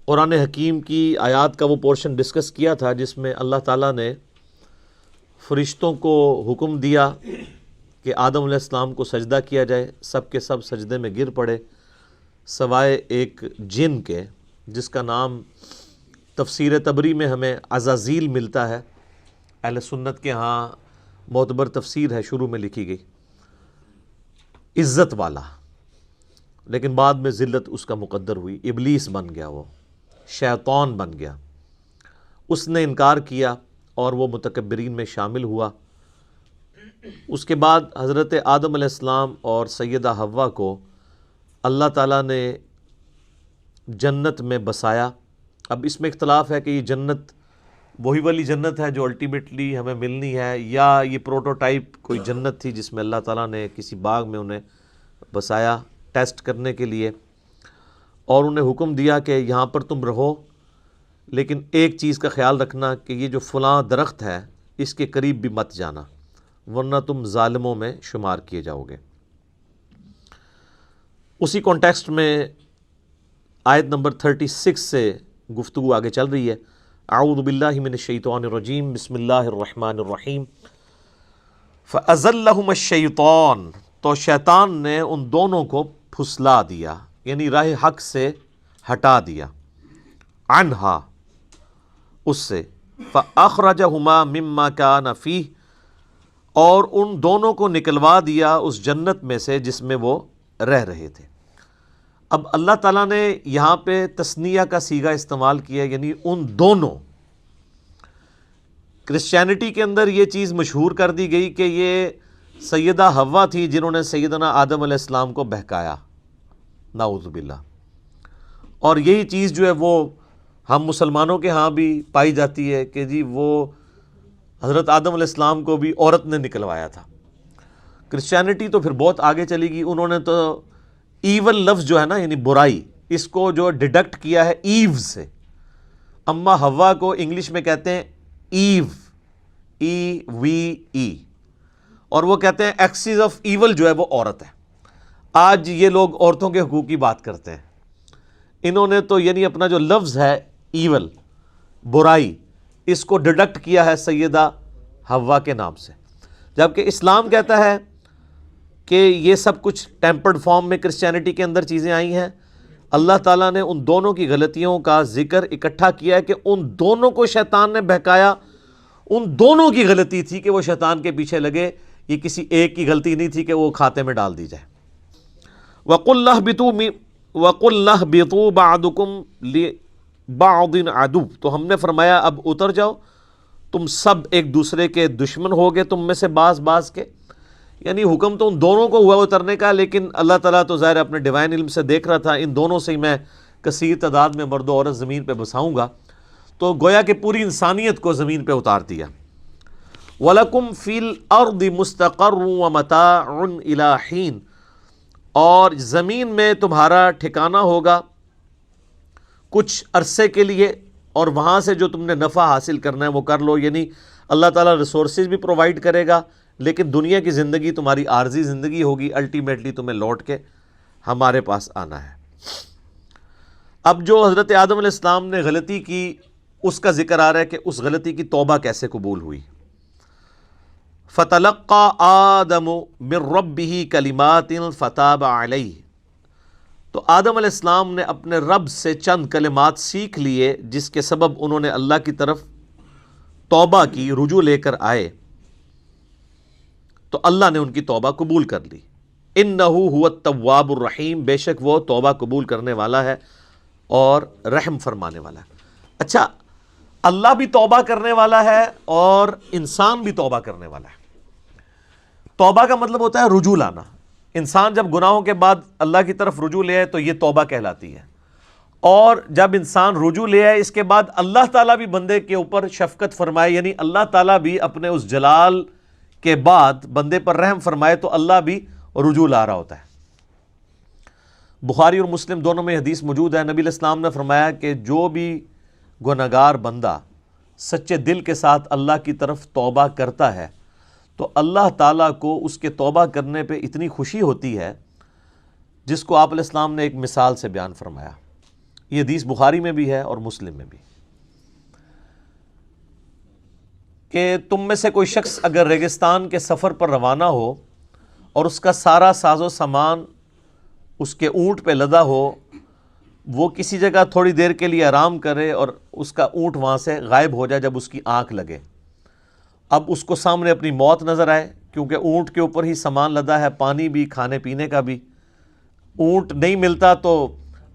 قرآن حکیم کی آیات کا وہ پورشن ڈسکس کیا تھا جس میں اللہ تعالیٰ نے فرشتوں کو حکم دیا کہ آدم علیہ السلام کو سجدہ کیا جائے، سب کے سب سجدے میں گر پڑے سوائے ایک جن کے جس کا نام تفسیر طبری میں ہمیں عزازیل ملتا ہے، اہل سنت کے ہاں معتبر تفسیر ہے، شروع میں لکھی گئی، عزت والا، لیکن بعد میں ذلت اس کا مقدر ہوئی، ابلیس بن گیا، وہ شیطان بن گیا، اس نے انکار کیا اور وہ متکبرین میں شامل ہوا۔ اس کے بعد حضرت آدم علیہ السلام اور سیدہ حوا کو اللہ تعالیٰ نے جنت میں بسایا۔ اب اس میں اختلاف ہے کہ یہ جنت وہی والی جنت ہے جو الٹیمیٹلی ہمیں ملنی ہے، یا یہ پروٹوٹائپ کوئی جنت تھی جس میں اللہ تعالیٰ نے کسی باغ میں انہیں بسایا ٹیسٹ کرنے کے لیے، اور انہیں حکم دیا کہ یہاں پر تم رہو، لیکن ایک چیز کا خیال رکھنا کہ یہ جو فلاں درخت ہے اس کے قریب بھی مت جانا ورنہ تم ظالموں میں شمار کیے جاؤ گے۔ اسی کانٹیکسٹ میں آیت نمبر 36 سے گفتگو آگے چل رہی ہے۔ اعوذ باللہ من الشیطان الرجیم، بسم اللہ الرحمن الرحیم۔ فَأَزَلَّهُمَ الشَّيْطَانُ، تو شیطان نے ان دونوں کو پھسلا دیا، یعنی راہ حق سے ہٹا دیا، عنہا، اس سے، فَأَخْرَجَهُمَا مِمَّا كَانَ فِيهِ، اور ان دونوں کو نکلوا دیا اس جنت میں سے جس میں وہ رہ رہے تھے۔ اب اللہ تعالیٰ نے یہاں پہ تثنیہ کا صیغہ استعمال کیا، یعنی ان دونوں۔ کرسچینٹی کے اندر یہ چیز مشہور کر دی گئی کہ یہ سیدہ حوا تھی جنہوں نے سیدنا آدم علیہ السلام کو بہکایا، نعوذ باللہ، اور یہی چیز جو ہے وہ ہم مسلمانوں کے ہاں بھی پائی جاتی ہے کہ جی وہ حضرت آدم علیہ السلام کو بھی عورت نے نکلوایا تھا۔ کرسچینٹی تو پھر بہت آگے چلی گئی، انہوں نے تو ایول لفظ جو ہے نا، یعنی برائی، اس کو جو ڈیڈکٹ کیا ہے ایو سے۔ اما حوا کو انگلش میں کہتے ہیں ایو، EVE، اور وہ کہتے ہیں ایکسس آف ایول جو ہے وہ عورت ہے۔ آج یہ لوگ عورتوں کے حقوق کی بات کرتے ہیں، انہوں نے تو یعنی اپنا جو لفظ ہے ایول، برائی، اس کو ڈیڈکٹ کیا ہے سیدہ حوا کے نام سے، جبکہ اسلام کہتا ہے کہ یہ سب کچھ ٹیمپرڈ فارم میں کرسچینٹی کے اندر چیزیں آئی ہیں۔ اللہ تعالیٰ نے ان دونوں کی غلطیوں کا ذکر اکٹھا کیا ہے کہ ان دونوں کو شیطان نے بہکایا، ان دونوں کی غلطی تھی کہ وہ شیطان کے پیچھے لگے، یہ کسی ایک کی غلطی نہیں تھی کہ وہ کھاتے میں ڈال دی جائے۔ وَقُلْ اهْبِطُوا بَعْضُكُمْ لِبَعْضٍ عَدُوٌّ، تو ہم نے فرمایا اب اتر جاؤ، تم سب ایک دوسرے کے دشمن ہوگے، تم میں سے بعض کے، یعنی حکم تو ان دونوں کو ہوا اترنے کا، لیکن اللہ تعالیٰ تو ظاہر اپنے ڈیوائن علم سے دیکھ رہا تھا ان دونوں سے ہی میں کثیر تعداد میں مرد و عورت زمین پہ بساؤں گا، تو گویا کہ پوری انسانیت کو زمین پہ اتار دیا۔ وَلَكُمْ فِي الْأَرْضِ مُسْتَقَرٌّ وَمَتَاعٌ إِلَىٰ حِينٍ، اور زمین میں تمہارا ٹھکانہ ہوگا کچھ عرصے کے لیے، اور وہاں سے جو تم نے نفع حاصل کرنا ہے وہ کر لو، یعنی اللہ تعالیٰ ریسورسز بھی پرووائڈ کرے گا، لیکن دنیا کی زندگی تمہاری عارضی زندگی ہوگی، الٹیمیٹلی تمہیں لوٹ کے ہمارے پاس آنا ہے۔ اب جو حضرت آدم علیہ السلام نے غلطی کی اس کا ذکر آ رہا ہے کہ اس غلطی کی توبہ کیسے قبول ہوئی۔ فَتَلَقَّى آدَمُ مِن رَبِّهِ كَلِمَاتٍ فَتَابَ عَلَيْهِ، تو آدم علیہ السلام نے اپنے رب سے چند کلمات سیکھ لیے جس کے سبب انہوں نے اللہ کی طرف توبہ کی، رجوع لے کر آئے، تو اللہ نے ان کی توبہ قبول کر لی۔ اِنَّهُ هُوَ التَّوَّابُ الرَّحِيمُ، بے شک وہ توبہ قبول کرنے والا ہے اور رحم فرمانے والا ہے۔ اچھا، اللہ بھی توبہ کرنے والا ہے اور انسان بھی توبہ کرنے والا ہے۔ توبہ کا مطلب ہوتا ہے رجوع لانا۔ انسان جب گناہوں کے بعد اللہ کی طرف رجوع لے آئے تو یہ توبہ کہلاتی ہے، اور جب انسان رجوع لے آئے اس کے بعد اللہ تعالیٰ بھی بندے کے اوپر شفقت فرمائے، یعنی اللہ تعالیٰ بھی اپنے اس جلال کے بعد بندے پر رحم فرمائے، تو اللہ بھی رجوع لا رہا ہوتا ہے۔ بخاری اور مسلم دونوں میں حدیث موجود ہے، نبی علیہ السلام نے فرمایا کہ جو بھی گنہگار بندہ سچے دل کے ساتھ اللہ کی طرف توبہ کرتا ہے تو اللہ تعالیٰ کو اس کے توبہ کرنے پہ اتنی خوشی ہوتی ہے، جس کو آپ علیہ السلام نے ایک مثال سے بیان فرمایا یہ حدیث بخاری میں بھی ہے اور مسلم میں بھی، کہ تم میں سے کوئی شخص اگر ریگستان کے سفر پر روانہ ہو اور اس کا سارا ساز و سامان اس کے اونٹ پہ لدا ہو، وہ کسی جگہ تھوڑی دیر کے لیے آرام کرے اور اس کا اونٹ وہاں سے غائب ہو جائے جب اس کی آنکھ لگے، اب اس کو سامنے اپنی موت نظر آئے، کیونکہ اونٹ کے اوپر ہی سامان لدا ہے، پانی بھی، کھانے پینے کا بھی، اونٹ نہیں ملتا تو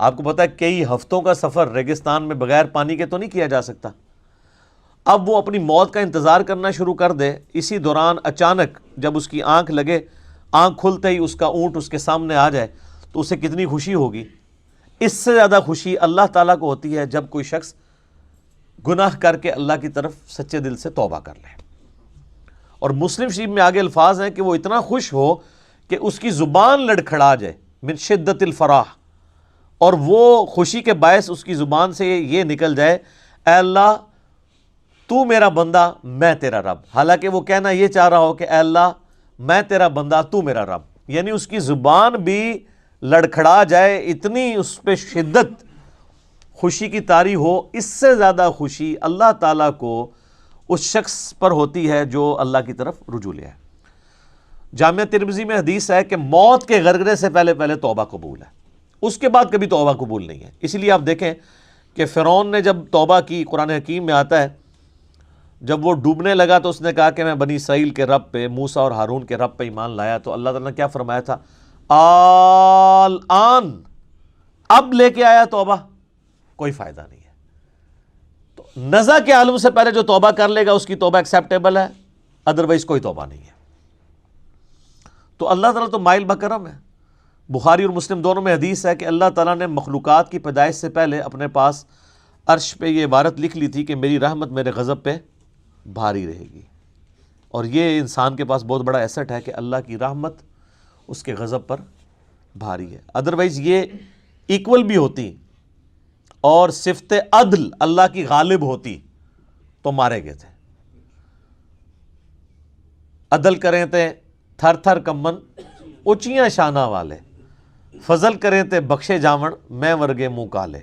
آپ کو پتہ ہے کئی ہفتوں کا سفر ریگستان میں بغیر پانی کے تو نہیں کیا جا سکتا۔ اب وہ اپنی موت کا انتظار کرنا شروع کر دے، اسی دوران اچانک جب اس کی آنکھ لگے، آنکھ کھلتے ہی اس کا اونٹ اس کے سامنے آ جائے تو اسے کتنی خوشی ہوگی۔ اس سے زیادہ خوشی اللہ تعالیٰ کو ہوتی ہے جب کوئی شخص گناہ کر کے اللہ کی طرف سچے دل سے توبہ کر لے۔ اور مسلم شریف میں آگے الفاظ ہیں کہ وہ اتنا خوش ہو کہ اس کی زبان لڑکھڑا جائے، من شدت الفرح، اور وہ خوشی کے باعث اس کی زبان سے یہ نکل جائے، اے اللہ تو میرا بندہ میں تیرا رب، حالانکہ وہ کہنا یہ چاہ رہا ہو کہ اے اللہ میں تیرا بندہ تو میرا رب، یعنی اس کی زبان بھی لڑکھڑا جائے، اتنی اس پہ شدت خوشی کی طاری ہو۔ اس سے زیادہ خوشی اللہ تعالیٰ کو اس شخص پر ہوتی ہے جو اللہ کی طرف رجوع لے ہے۔ جامعہ ترمذی میں حدیث ہے کہ موت کے غرغرے سے پہلے پہلے توبہ قبول ہے، اس کے بعد کبھی توبہ قبول نہیں ہے۔ اسی لیے آپ دیکھیں کہ فرعون نے جب توبہ کی، قرآن حکیم میں آتا ہے جب وہ ڈوبنے لگا تو اس نے کہا کہ میں بنی اسرائیل کے رب پہ، موسیٰ اور ہارون کے رب پہ ایمان لایا، تو اللہ تعالیٰ نے کیا فرمایا تھا؟ الآن، اب لے کے آیا توبہ، کوئی فائدہ نہیں ہے۔ تو نزع کے عالم سے پہلے جو توبہ کر لے گا اس کی توبہ ایکسیپٹیبل ہے، ادروائز کوئی توبہ نہیں ہے۔ تو اللہ تعالیٰ تو مائل بکرم ہے۔ بخاری اور مسلم دونوں میں حدیث ہے کہ اللہ تعالیٰ نے مخلوقات کی پیدائش سے پہلے اپنے پاس عرش پہ یہ عبارت لکھ لی تھی کہ میری رحمت میرے غضب پہ بھاری رہے گی، اور یہ انسان کے پاس بہت بڑا ایسٹ ہے کہ اللہ کی رحمت اس کے غضب پر بھاری ہے، ادروائز یہ ایکول بھی ہوتی اور صفت عدل اللہ کی غالب ہوتی تو مارے گئے تھے۔ عدل کریں تے تھر تھر کمن اچیاں شانہ والے، فضل کریں تے بخشے جاون میں ورگے منہ کالے۔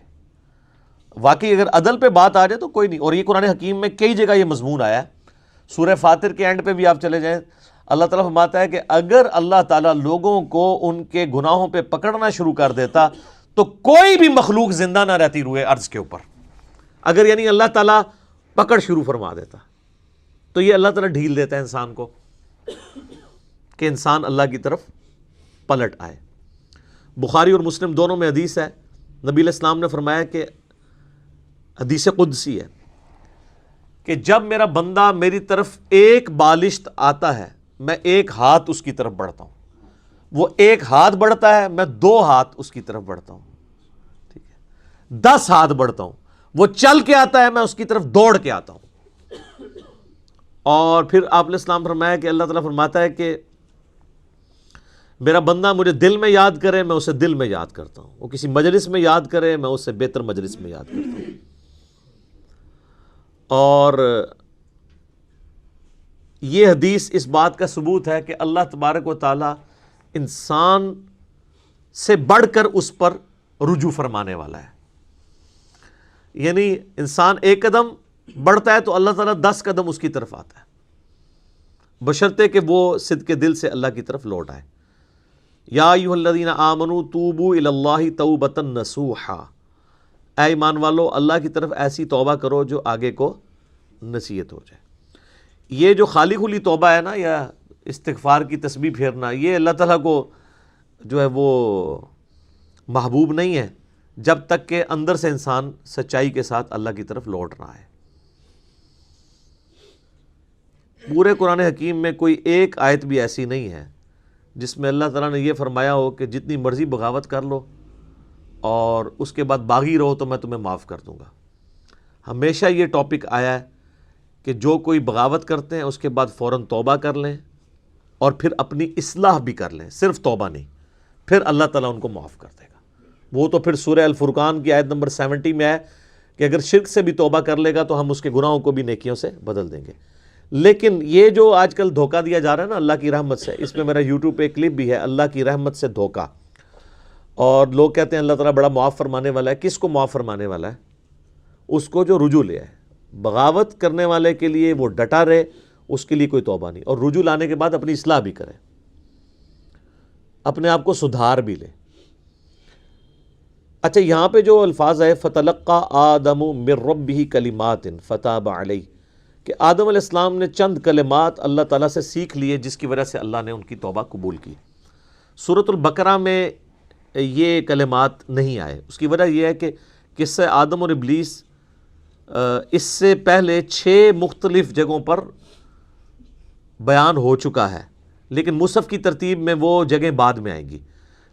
واقعی اگر عدل پہ بات آ جائے تو کوئی نہیں، اور یہ قرآن حکیم میں کئی جگہ یہ مضمون آیا ہے۔ سورہ فاطر کے اینڈ پہ بھی آپ چلے جائیں، اللہ تعالیٰ فرماتا ہے کہ اگر اللہ تعالیٰ لوگوں کو ان کے گناہوں پہ پکڑنا شروع کر دیتا تو کوئی بھی مخلوق زندہ نہ رہتی روئے ارض کے اوپر، اگر یعنی اللہ تعالیٰ پکڑ شروع فرما دیتا تو یہ اللہ تعالیٰ ڈھیل دیتا ہے انسان کو کہ انسان اللہ کی طرف پلٹ آئے۔ بخاری اور مسلم دونوں میں حدیث ہے، نبی علیہ السلام نے فرمایا کہ حدیث قدسی ہے کہ جب میرا بندہ میری طرف ایک بالشت آتا ہے میں ایک ہاتھ اس کی طرف بڑھتا ہوں، وہ ایک ہاتھ بڑھتا ہے میں 2 ہاتھ اس کی طرف بڑھتا ہوں، ٹھیک ہے، 10 ہاتھ بڑھتا ہوں، وہ چل کے آتا ہے میں اس کی طرف دوڑ کے آتا ہوں۔ اور پھر آپ علیہ السلام فرمایا کہ اللہ تعالیٰ فرماتا ہے کہ میرا بندہ مجھے دل میں یاد کرے میں اسے دل میں یاد کرتا ہوں، وہ کسی مجلس میں یاد کرے میں اسے بہتر مجلس میں یاد کرتا ہوں۔ اور یہ حدیث اس بات کا ثبوت ہے کہ اللہ تبارک و تعالی انسان سے بڑھ کر اس پر رجوع فرمانے والا ہے، یعنی انسان ایک قدم بڑھتا ہے تو اللہ تعالیٰ 10 قدم اس کی طرف آتا ہے، بشرطے کہ وہ صدق دل سے اللہ کی طرف لوٹ آئے۔ یا ایھا الذین آمنوا توبوا الی اللہ توبۃ نصوحا، اے ایمان والو اللہ کی طرف ایسی توبہ کرو جو آگے کو نصیحت ہو جائے۔ یہ جو خالی خلی توبہ ہے نا، یا استغفار کی تسبیح پھیرنا، یہ اللہ تعالیٰ کو جو ہے وہ محبوب نہیں ہے جب تک کہ اندر سے انسان سچائی کے ساتھ اللہ کی طرف لوٹ رہا ہے۔ پورے قرآن حکیم میں کوئی ایک آیت بھی ایسی نہیں ہے جس میں اللہ تعالیٰ نے یہ فرمایا ہو کہ جتنی مرضی بغاوت کر لو اور اس کے بعد باغی رہو تو میں تمہیں معاف کر دوں گا۔ ہمیشہ یہ ٹاپک آیا ہے کہ جو کوئی بغاوت کرتے ہیں اس کے بعد فوراً توبہ کر لیں اور پھر اپنی اصلاح بھی کر لیں، صرف توبہ نہیں، پھر اللہ تعالیٰ ان کو معاف کر دے گا۔ وہ تو پھر سورہ الفرقان کی آیت نمبر 70 میں ہے کہ اگر شرک سے بھی توبہ کر لے گا تو ہم اس کے گناہوں کو بھی نیکیوں سے بدل دیں گے۔ لیکن یہ جو آج کل دھوکہ دیا جا رہا ہے نا اللہ کی رحمت سے، اس میں میرا یوٹیوب پہ ایک کلپ بھی ہے، اللہ کی رحمت سے دھوکہ، اور لوگ کہتے ہیں اللہ تعالیٰ بڑا معاف فرمانے والا ہے. کس کو معاف فرمانے والا ہے؟ اس کو جو رجوع لے آئے. بغاوت کرنے والے کے لیے وہ ڈٹا رہے، اس کے لیے کوئی توبہ نہیں، اور رجوع لانے کے بعد اپنی اصلاح بھی کرے، اپنے آپ کو سدھار بھی لے. اچھا، یہاں پہ جو الفاظ ہے فَتَلَقَّى آدَمُ مِن رَبِّهِ كَلِمَاتٍ فَتَابَ عَلَيْهِ، کہ آدم علیہ السلام نے چند کلمات اللہ تعالیٰ سے سیکھ لیے جس کی وجہ سے اللہ نے ان کی توبہ قبول کی. سورۃ البقرہ میں یہ کلمات نہیں آئے. اس کی وجہ یہ ہے کہ قصہ آدم اور ابلیس اس سے پہلے 6 مختلف جگہوں پر بیان ہو چکا ہے، لیکن مصحف کی ترتیب میں وہ جگہیں بعد میں آئیں گی.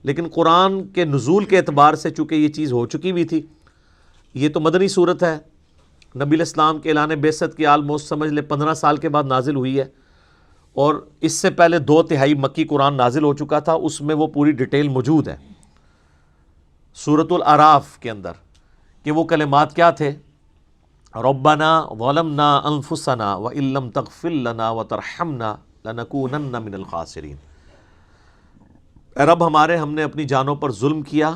لیکن قرآن کے نزول کے اعتبار سے چونکہ یہ چیز ہو چکی ہوئی تھی، یہ تو مدنی صورت ہے، نبی علیہ السلام کے اعلان بعثت کی آلموسٹ سمجھ لے 15 سال کے بعد نازل ہوئی ہے، اور اس سے پہلے 2/3 مکی قرآن نازل ہو چکا تھا. اس میں وہ پوری ڈیٹیل موجود ہے سورۃ الاعراف کے اندر کہ وہ کلمات کیا تھے. ربنا ظلمنا انفسنا وان لم تغفر لنا وترحمنا لنکونن من الخاسرین. اے رب ہمارے، ہم نے اپنی جانوں پر ظلم کیا،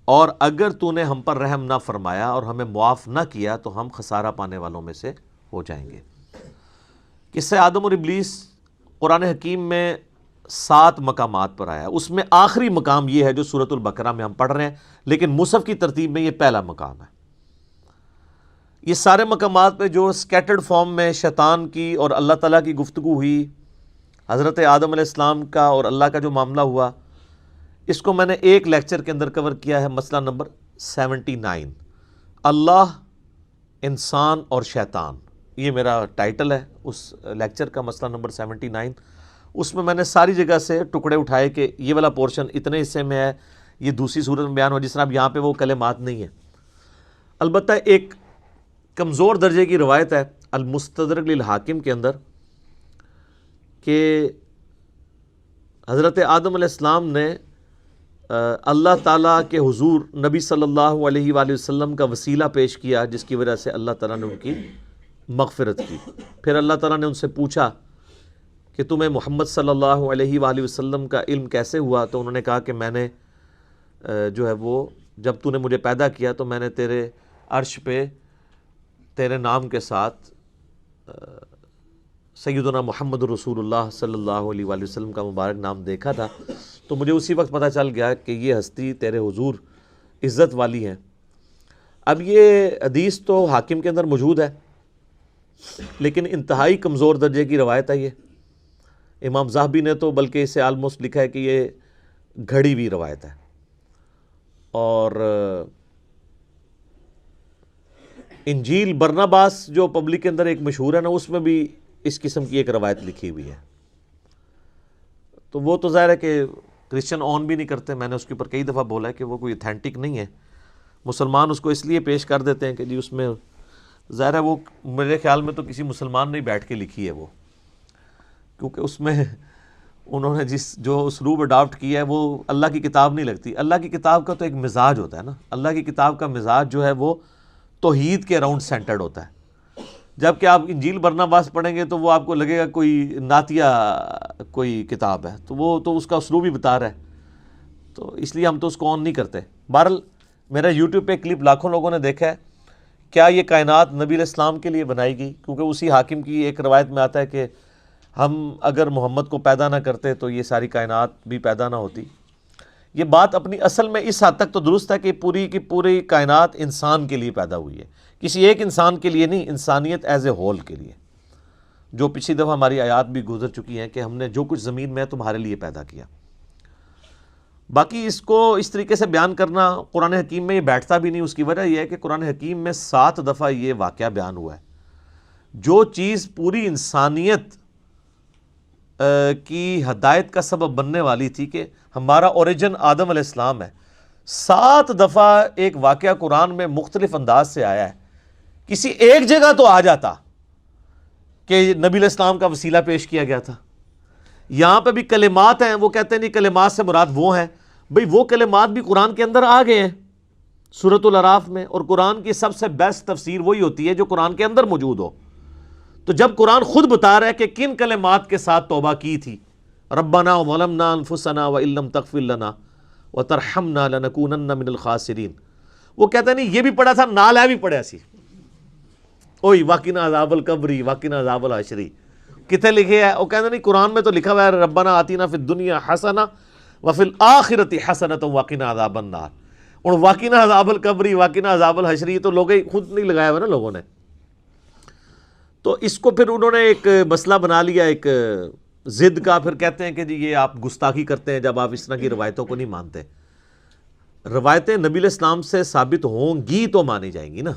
اور اگر تو نے ہم پر رحم نہ فرمایا اور ہمیں معاف نہ کیا تو ہم خسارہ پانے والوں میں سے ہو جائیں گے. قصہ آدم اور ابلیس قرآن حکیم میں 7 مقامات پر آیا. اس میں آخری مقام یہ ہے جو سورۃ البقرہ میں ہم پڑھ رہے ہیں، لیکن مصحف کی ترتیب میں یہ پہلا مقام ہے. یہ سارے مقامات پہ جو سکیٹرڈ فارم میں شیطان کی اور اللہ تعالیٰ کی گفتگو ہوئی، حضرت آدم علیہ السلام کا اور اللہ کا جو معاملہ ہوا، اس کو میں نے ایک لیکچر کے اندر کور کیا ہے، مسئلہ نمبر 79، اللہ، انسان اور شیطان. یہ میرا ٹائٹل ہے اس لیکچر کا، مسئلہ نمبر 79. اس میں نے ساری جگہ سے ٹکڑے اٹھائے کہ یہ والا پورشن اتنے حصے میں ہے، یہ دوسری صورت میں بیان ہو، جس طرح اب یہاں پہ وہ کلمات نہیں ہیں. البتہ ایک کمزور درجے کی روایت ہے المستدرک للحاکم کے اندر کہ حضرت آدم علیہ السلام نے اللہ تعالیٰ کے حضور نبی صلی اللہ علیہ وآلہ وسلم کا وسیلہ پیش کیا، جس کی وجہ سے اللہ تعالیٰ نے ان کی مغفرت کی. پھر اللہ تعالیٰ نے ان سے پوچھا کہ تمہیں محمد صلی اللہ علیہ وآلہ وسلم کا علم کیسے ہوا؟ تو انہوں نے کہا کہ میں نے جو ہے وہ جب تو نے مجھے پیدا کیا تو میں نے تیرے عرش پہ تیرے نام کے ساتھ سیدنا محمد رسول اللہ صلی اللہ علیہ وآلہ وسلم کا مبارک نام دیکھا تھا، تو مجھے اسی وقت پتہ چل گیا کہ یہ ہستی تیرے حضور عزت والی ہیں. اب یہ حدیث تو حاکم کے اندر موجود ہے، لیکن انتہائی کمزور درجے کی روایت ہے. یہ امام ذہبی نے تو بلکہ اسے آلموسٹ لکھا ہے کہ یہ گھڑی ہوئی روایت ہے. اور انجیل برناباس جو پبلک کے اندر ایک مشہور ہے نا، اس میں بھی اس قسم کی ایک روایت لکھی ہوئی ہے. تو وہ تو ظاہر ہے کہ کرسچن آن بھی نہیں کرتے. میں نے اس کے اوپر کئی دفعہ بولا ہے کہ وہ کوئی اتھینٹک نہیں ہے. مسلمان اس کو اس لیے پیش کر دیتے ہیں کہ جی اس میں ظاہر ہے وہ میرے خیال میں تو کسی مسلمان نے بیٹھ کے لکھی ہے وہ، کیونکہ اس میں انہوں نے جو اسلوب اڈاپٹ کیا ہے وہ اللہ کی کتاب نہیں لگتی. اللہ کی کتاب کا تو ایک مزاج ہوتا ہے نا، اللہ کی کتاب کا مزاج جو ہے وہ توحید کے اراؤنڈ سینٹرڈ ہوتا ہے. جبکہ آپ انجیل برناباس پڑھیں گے تو وہ آپ کو لگے گا کوئی نعتیہ کوئی کتاب ہے، تو وہ تو اس کا اسلوب ہی بتا رہا ہے، تو اس لیے ہم تو اس کو آن نہیں کرتے. بہرحال میرا یوٹیوب پہ کلپ لاکھوں لوگوں نے دیکھا ہے. کیا یہ کائنات نبی علیہ السلام کے لیے بنائی گئی؟ کیونکہ اسی حاکم کی ایک روایت میں آتا ہے کہ ہم اگر محمد کو پیدا نہ کرتے تو یہ ساری کائنات بھی پیدا نہ ہوتی. یہ بات اپنی اصل میں اس حد تک تو درست ہے کہ پوری کی پوری کائنات انسان کے لیے پیدا ہوئی ہے، کسی ایک انسان کے لیے نہیں، انسانیت ایز اے ہول کے لیے. جو پچھلی دفعہ ہماری آیات بھی گزر چکی ہیں کہ ہم نے جو کچھ زمین میں ہے تمہارے لیے پیدا کیا. باقی اس کو اس طریقے سے بیان کرنا قرآن حکیم میں یہ بیٹھتا بھی نہیں. اس کی وجہ یہ ہے کہ قرآن حکیم میں 7 دفعہ یہ واقعہ بیان ہوا ہے. جو چیز پوری انسانیت کی ہدایت کا سبب بننے والی تھی کہ ہمارا اوریجن آدم علیہ السلام ہے، 7 دفعہ ایک واقعہ قرآن میں مختلف انداز سے آیا ہے. کسی ایک جگہ تو آ جاتا کہ نبی علیہ السلام کا وسیلہ پیش کیا گیا تھا. یہاں پہ بھی کلمات ہیں، وہ کہتے ہیں نہیں کلمات سے مراد وہ ہیں. بھئی وہ کلمات بھی قرآن کے اندر آ گئے ہیں سورۃ الاعراف میں، اور قرآن کی سب سے بیسٹ تفسیر وہی ہوتی ہے جو قرآن کے اندر موجود ہو. تو جب قرآن خود بتا رہا ہے کہ کن کلمات کے ساتھ توبہ کی تھی، ربنا ظلمنا انفسنا وان لم تغفر لنا وَتَرْحَمْنَا لَنَكُونَنَّ مِنَ الْخَاسِرِينَ. وہ کہتا نہیں یہ بھی پڑھا تھا نال ہے بھی پڑھا سی اوئی واقعنا عذاب القبری واقعنا عذاب الحشری کتنے لکھے ہے. وہ کہتا نہیں قرآن میں تو لکھا ہوا ہے ربنا آتینا فی الدنیا حسنہ وفی الآخرۃ حسنۃ وقنا عذاب النار. اور واقعنا عذاب القبری واقعنا عذاب الحشری تو لوگ خود نہیں لگایا ہوا نا لوگوں نے. تو اس کو پھر انہوں نے ایک مسئلہ بنا لیا ایک ضد کا. پھر کہتے ہیں کہ جی یہ آپ گستاخی کرتے ہیں جب آپ اس طرح کی روایتوں کو نہیں مانتے. روایتیں نبی علیہ السلام سے ثابت ہوں گی تو مانی جائیں گی نا,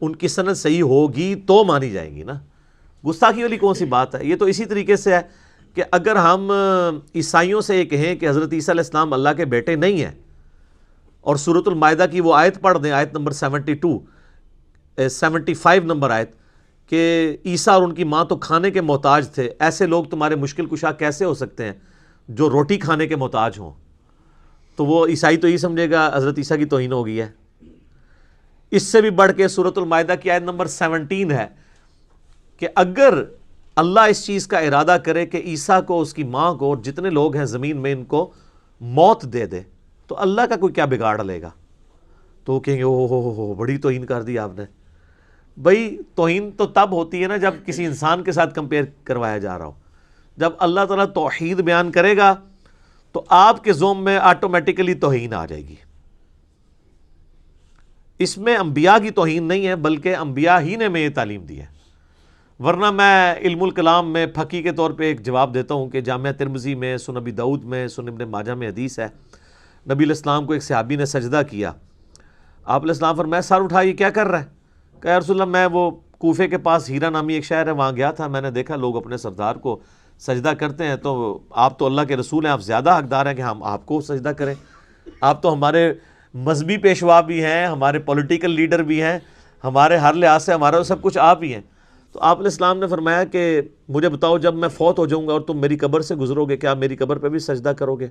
ان کی سند صحیح ہوگی تو مانی جائیں گی نا. گستاخی والی کون سی بات ہے. یہ تو اسی طریقے سے ہے کہ اگر ہم عیسائیوں سے یہ کہیں کہ حضرت عیسیٰ علیہ السلام اللہ کے بیٹے نہیں ہیں اور سورۃ المائدہ کی وہ آیت پڑھ دیں, آیت نمبر 75 نمبر آیت, کہ عیسیٰ اور ان کی ماں تو کھانے کے محتاج تھے, ایسے لوگ تمہارے مشکل کشا کیسے ہو سکتے ہیں جو روٹی کھانے کے محتاج ہوں. تو وہ عیسائی تو یہ سمجھے گا حضرت عیسیٰ کی توہین ہو گئی ہے. اس سے بھی بڑھ کے سورۃ المائدہ کی آیت نمبر 17 ہے کہ اگر اللہ اس چیز کا ارادہ کرے کہ عیسیٰ کو, اس کی ماں کو اور جتنے لوگ ہیں زمین میں ان کو موت دے دے تو اللہ کا کوئی کیا بگاڑ لے گا. تو وہ کہیں گے او بڑی توہین کر دی آپ نے. بھائی توہین تو تب ہوتی ہے نا جب کسی انسان کے ساتھ کمپیئر کروایا جا رہا ہو. جب اللہ تعالیٰ توحید بیان کرے گا تو آپ کے ذوم میں آٹومیٹیکلی توہین آ جائے گی. اس میں انبیاء کی توہین نہیں ہے بلکہ انبیاء ہی نے میں یہ تعلیم دی ہے. ورنہ میں علم الکلام میں پھکی کے طور پہ ایک جواب دیتا ہوں کہ جامعہ ترمذی میں, سنن ابی داؤد میں, سنن ابن ماجہ میں حدیث ہے, نبی علیہ السلام کو ایک صحابی نے سجدہ کیا. آپ علیہ السلام فرمایا سر اٹھا یہ کیا کر رہا ہے؟ کہ یا رسول اللہ میں وہ کوفے کے پاس ہیرا نامی ایک شہر ہے وہاں گیا تھا, میں نے دیکھا لوگ اپنے سردار کو سجدہ کرتے ہیں, تو آپ تو اللہ کے رسول ہیں, آپ زیادہ حقدار ہیں کہ ہم آپ کو سجدہ کریں. آپ تو ہمارے مذہبی پیشوا بھی ہیں, ہمارے پولیٹیکل لیڈر بھی ہیں, ہمارے ہر لحاظ سے ہمارا سب کچھ آپ ہی ہیں. تو آپ علیہ السلام نے فرمایا کہ مجھے بتاؤ جب میں فوت ہو جاؤں گا اور تم میری قبر سے گزرو گے کیا میری قبر پہ بھی سجدہ کرو گے؟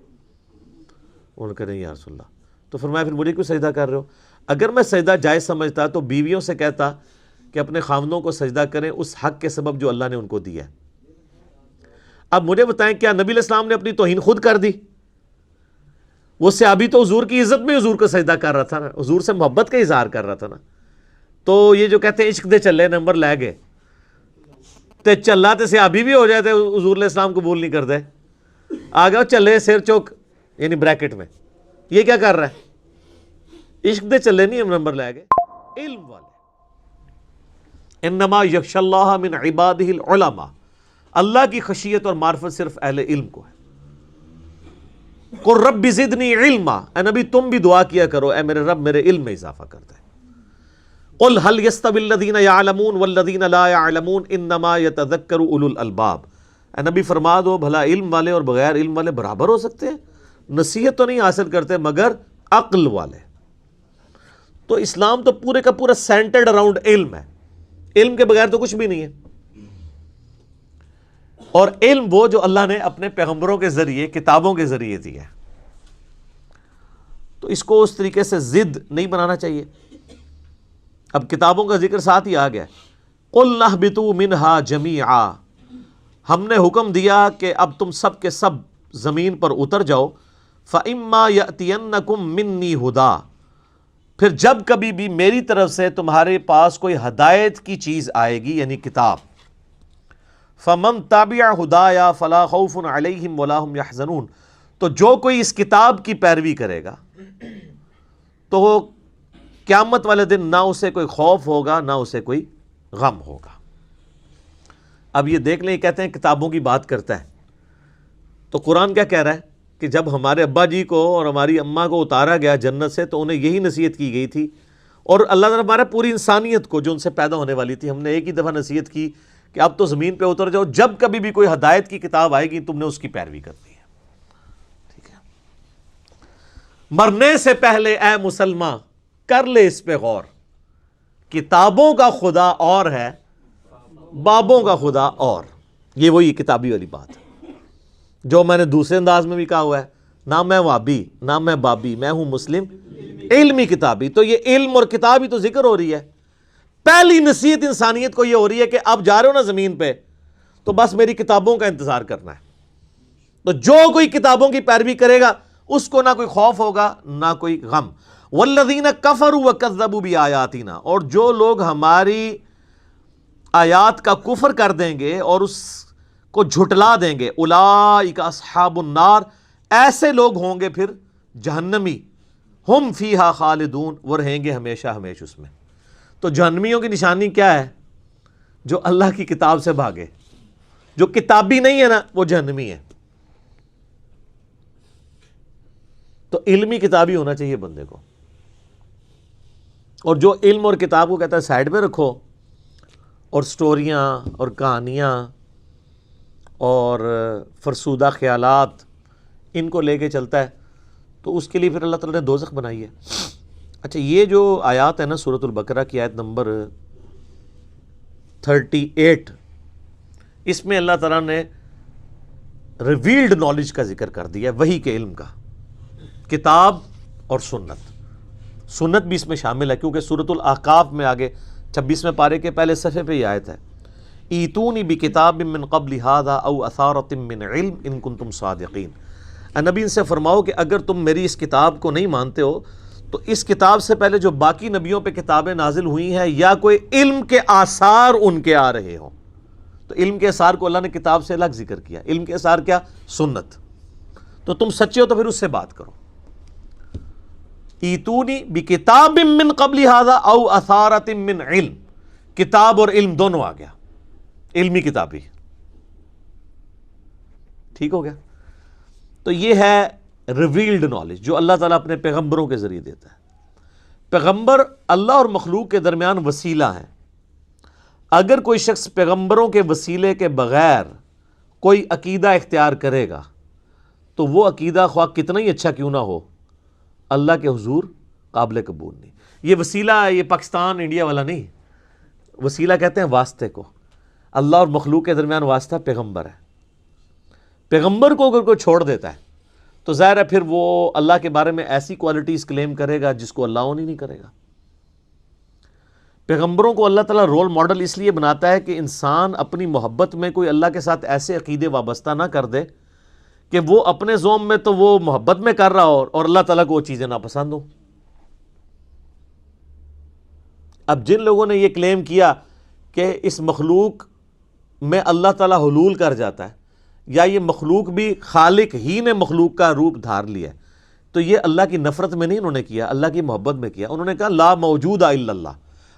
انہوں نے کہا نہیں یا رسول اللہ. تو فرمایا پھر مجھے کیوں سجدہ کر رہے ہو؟ اگر میں سجدہ جائز سمجھتا تو بیویوں سے کہتا کہ اپنے خاوندوں کو سجدہ کریں اس حق کے سبب جو اللہ نے ان کو دیا ہے. اب مجھے بتائیں کیا نبی علیہ السلام نے اپنی توہین خود کر دی؟ وہ صحابی تو حضور کی عزت میں حضور کو سجدہ کر رہا تھا نا, حضور سے محبت کا اظہار کر رہا تھا نا. تو یہ جو کہتے ہیں عشق دے چلے نمبر لے گئے تے چلا تے صحابی بھی ہو جائے تے حضور علیہ السلام قبول نہیں کر دے, آ گیا چلے سر چوک یعنی بریکٹ میں. یہ کیا کر رہا ہے؟ عشق دے چلے نہیں ہم نمبر لے گئے, علم والے. انما یخشی اللہ من عبادہ العلماء, اللہ کی خشیت اور معرفت صرف اہل علم کو ہے. قل رب زدنی علما, اے نبی تم بھی دعا کیا کرو اے میرے رب میرے علم میں اضافہ کر دے. قل هل يستوي الذين يعلمون والذين لا يعلمون انما يتذكر اولو الالباب, اے نبی فرما دو بھلا علم والے اور بغیر علم والے برابر ہو سکتے ہیں؟ نصیحت تو نہیں حاصل کرتے مگر عقل والے. تو اسلام تو پورے کا پورا سینٹرڈ اراؤنڈ علم ہے, علم کے بغیر تو کچھ بھی نہیں ہے. اور علم وہ جو اللہ نے اپنے پیغمبروں کے ذریعے کتابوں کے ذریعے دیا ہے. تو اس کو اس طریقے سے ضد نہیں بنانا چاہیے. اب کتابوں کا ذکر ساتھ ہی آ گیا. قُلْ نَهْبِطُوا مِنْهَا جَمِيعًا, ہم نے حکم دیا کہ اب تم سب کے سب زمین پر اتر جاؤ. فَإِمَّا يَأْتِيَنَّكُمْ مِنِّي هُدًى, پھر جب کبھی بھی میری طرف سے تمہارے پاس کوئی ہدایت کی چیز آئے گی یعنی کتاب. فَمَن تَبِعَ هُدَايَا فَلَا خَوْفٌ عَلَيْهِمْ وَلَا هُمْ يَحْزَنُونَ, تو جو کوئی اس کتاب کی پیروی کرے گا تو وہ قیامت والے دن نہ اسے کوئی خوف ہوگا نہ اسے کوئی غم ہوگا. اب یہ دیکھ لیں, کہتے ہیں کتابوں کی بات کرتا ہے تو قرآن کیا کہہ رہا ہے کہ جب ہمارے ابا جی کو اور ہماری اماں کو اتارا گیا جنت سے تو انہیں یہی نصیحت کی گئی تھی, اور اللہ تعالیٰ ہمارا پوری انسانیت کو جو ان سے پیدا ہونے والی تھی, ہم نے ایک ہی دفعہ نصیحت کی کہ اب تو زمین پہ اتر جاؤ, جب کبھی بھی کوئی ہدایت کی کتاب آئے گی تم نے اس کی پیروی کرنی ہے. ٹھیک ہے, مرنے سے پہلے اے مسلمان کر لے اس پہ غور, کتابوں کا خدا اور ہے بابوں کا خدا اور. یہ وہی کتابی والی بات ہے جو میں نے دوسرے انداز میں بھی کہا ہوا ہے, نہ میں وابی نہ میں بابی, میں ہوں مسلم علمی کتابی. تو یہ علم اور کتاب ہی تو ذکر ہو رہی ہے. پہلی نصیحت انسانیت کو یہ ہو رہی ہے کہ اب جا رہے ہو نا زمین پہ تو بس میری کتابوں کا انتظار کرنا ہے. تو جو کوئی کتابوں کی پیروی کرے گا اس کو نہ کوئی خوف ہوگا نہ کوئی غم. والذین کفروا وکذبوا بآیاتنا، اور جو لوگ ہماری آیات کا کفر کر دیں گے اور اس کو جھٹلا دیں گے، اولئک اصحاب النار، ایسے لوگ ہوں گے پھر جہنمی، ہم فیہا خالدون، وہ رہیں گے ہمیشہ ہمیش اس میں. تو جہنمیوں کی نشانی کیا ہے؟ جو اللہ کی کتاب سے بھاگے. جو کتابی نہیں ہے نا وہ جہنمی ہے. تو علمی کتابی ہونا چاہیے بندے کو، اور جو علم اور کتاب کو کہتا ہے سائڈ میں رکھو، اور سٹوریاں اور کہانیاں اور فرسودہ خیالات ان کو لے کے چلتا ہے، تو اس کے لیے پھر اللہ تعالیٰ نے دوزخ بنائی ہے. اچھا، یہ جو آیات ہے نا سورۃ البقرہ کی آیت نمبر 38، اس میں اللہ تعالیٰ نے ریویلڈ نالج کا ذکر کر دیا ہے، وحی کے علم کا، کتاب اور سنت بھی اس میں شامل ہے، کیونکہ سورۃ الاحقاف میں آگے 26ویں پارے کے پہلے صفحے پہ یہ آیت ہے، ایتونی بکتاب من قبل ھذا او اثارۃ من علم ان کنتم صادقین. نبی ان سے فرماؤ کہ اگر تم میری اس کتاب کو نہیں مانتے ہو تو اس کتاب سے پہلے جو باقی نبیوں پہ کتابیں نازل ہوئی ہیں یا کوئی علم کے آثار ان کے آ رہے ہوں. تو علم کے آثار کو اللہ نے کتاب سے الگ ذکر کیا. علم کے آثار کیا؟ سنت. تو تم سچے ہو تو پھر اس سے بات کرو. ایتونی بکتاب من قبل ھذا او اثارۃ من علم، کتاب اور علم دونوں آ گیا، علمی کتابی. ٹھیک ہو گیا؟ تو یہ ہے ریویلڈ نالج جو اللہ تعالیٰ اپنے پیغمبروں کے ذریعے دیتا ہے. پیغمبر اللہ اور مخلوق کے درمیان وسیلہ ہیں. اگر کوئی شخص پیغمبروں کے وسیلے کے بغیر کوئی عقیدہ اختیار کرے گا تو وہ عقیدہ خواہ کتنا ہی اچھا کیوں نہ ہو، اللہ کے حضور قابل قبول نہیں. یہ وسیلہ، یہ پاکستان انڈیا والا نہیں، وسیلہ کہتے ہیں واسطے کو. اللہ اور مخلوق کے درمیان واسطہ پیغمبر ہے. پیغمبر کو اگر کوئی چھوڑ دیتا ہے تو ظاہر ہے پھر وہ اللہ کے بارے میں ایسی کوالٹیز کلیم کرے گا جس کو اللہ اون ہی نہیں کرے گا. پیغمبروں کو اللہ تعالیٰ رول ماڈل اس لیے بناتا ہے کہ انسان اپنی محبت میں کوئی اللہ کے ساتھ ایسے عقیدے وابستہ نہ کر دے کہ وہ اپنے ذوم میں تو وہ محبت میں کر رہا ہو اور اللہ تعالیٰ کو وہ چیزیں ناپسند ہوں. اب جن لوگوں نے یہ کلیم کیا کہ اس مخلوق میں اللہ تعالیٰ حلول کر جاتا ہے یا یہ مخلوق بھی خالق ہی نے مخلوق کا روپ دھار لیا ہے، تو یہ اللہ کی نفرت میں نہیں انہوں نے کیا، اللہ کی محبت میں کیا. انہوں نے کہا لا موجود الا اللہ،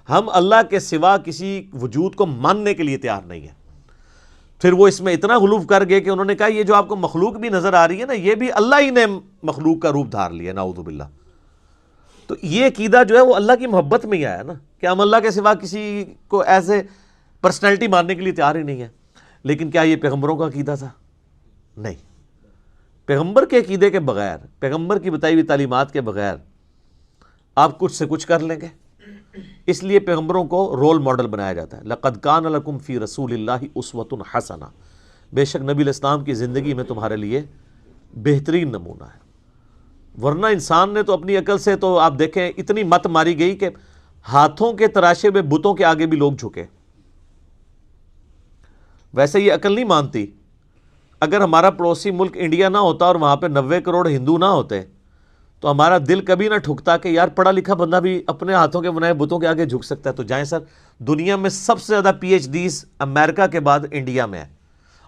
ہم اللہ کے سوا کسی وجود کو ماننے کے لیے تیار نہیں ہیں. پھر وہ اس میں اتنا غلو کر گئے کہ انہوں نے کہا یہ جو آپ کو مخلوق بھی نظر آ رہی ہے نا، یہ بھی اللہ ہی نے مخلوق کا روپ دھار لیا، نعوذ باللہ. تو یہ عقیدہ جو ہے وہ اللہ کی محبت میں ہی آیا نا، کہ ہم اللہ کے سوا کسی کو ایسے پرسنالٹی ماننے کے لیے تیار ہی نہیں ہے. لیکن کیا یہ پیغمبروں کا عقیدہ تھا؟ نہیں. پیغمبر کے عقیدے کے بغیر، پیغمبر کی بتائی ہوئی تعلیمات کے بغیر آپ کچھ سے کچھ کر لیں گے. اس لیے پیغمبروں کو رول ماڈل بنایا جاتا ہے. لقد کان لکم فی رسول اللہ اسوۃ حسنہ، بے شک نبی علیہ السلام کی زندگی میں تمہارے لیے بہترین نمونہ ہے. ورنہ انسان نے تو اپنی عقل سے تو آپ دیکھیں اتنی مت ماری گئی کہ ہاتھوں کے تراشے ہوئے بتوں کے آگے بھی لوگ جھکے. ویسے یہ عقل نہیں مانتی. اگر ہمارا پڑوسی ملک انڈیا نہ ہوتا اور وہاں پہ 90 کروڑ ہندو نہ ہوتے تو ہمارا دل کبھی نہ ٹھکتا کہ یار پڑھا لکھا بندہ بھی اپنے ہاتھوں کے بنائے بتوں کے آگے جھک سکتا ہے. تو جائیں سر، دنیا میں سب سے زیادہ پی ایچ ڈیز امریکہ کے بعد انڈیا میں ہے،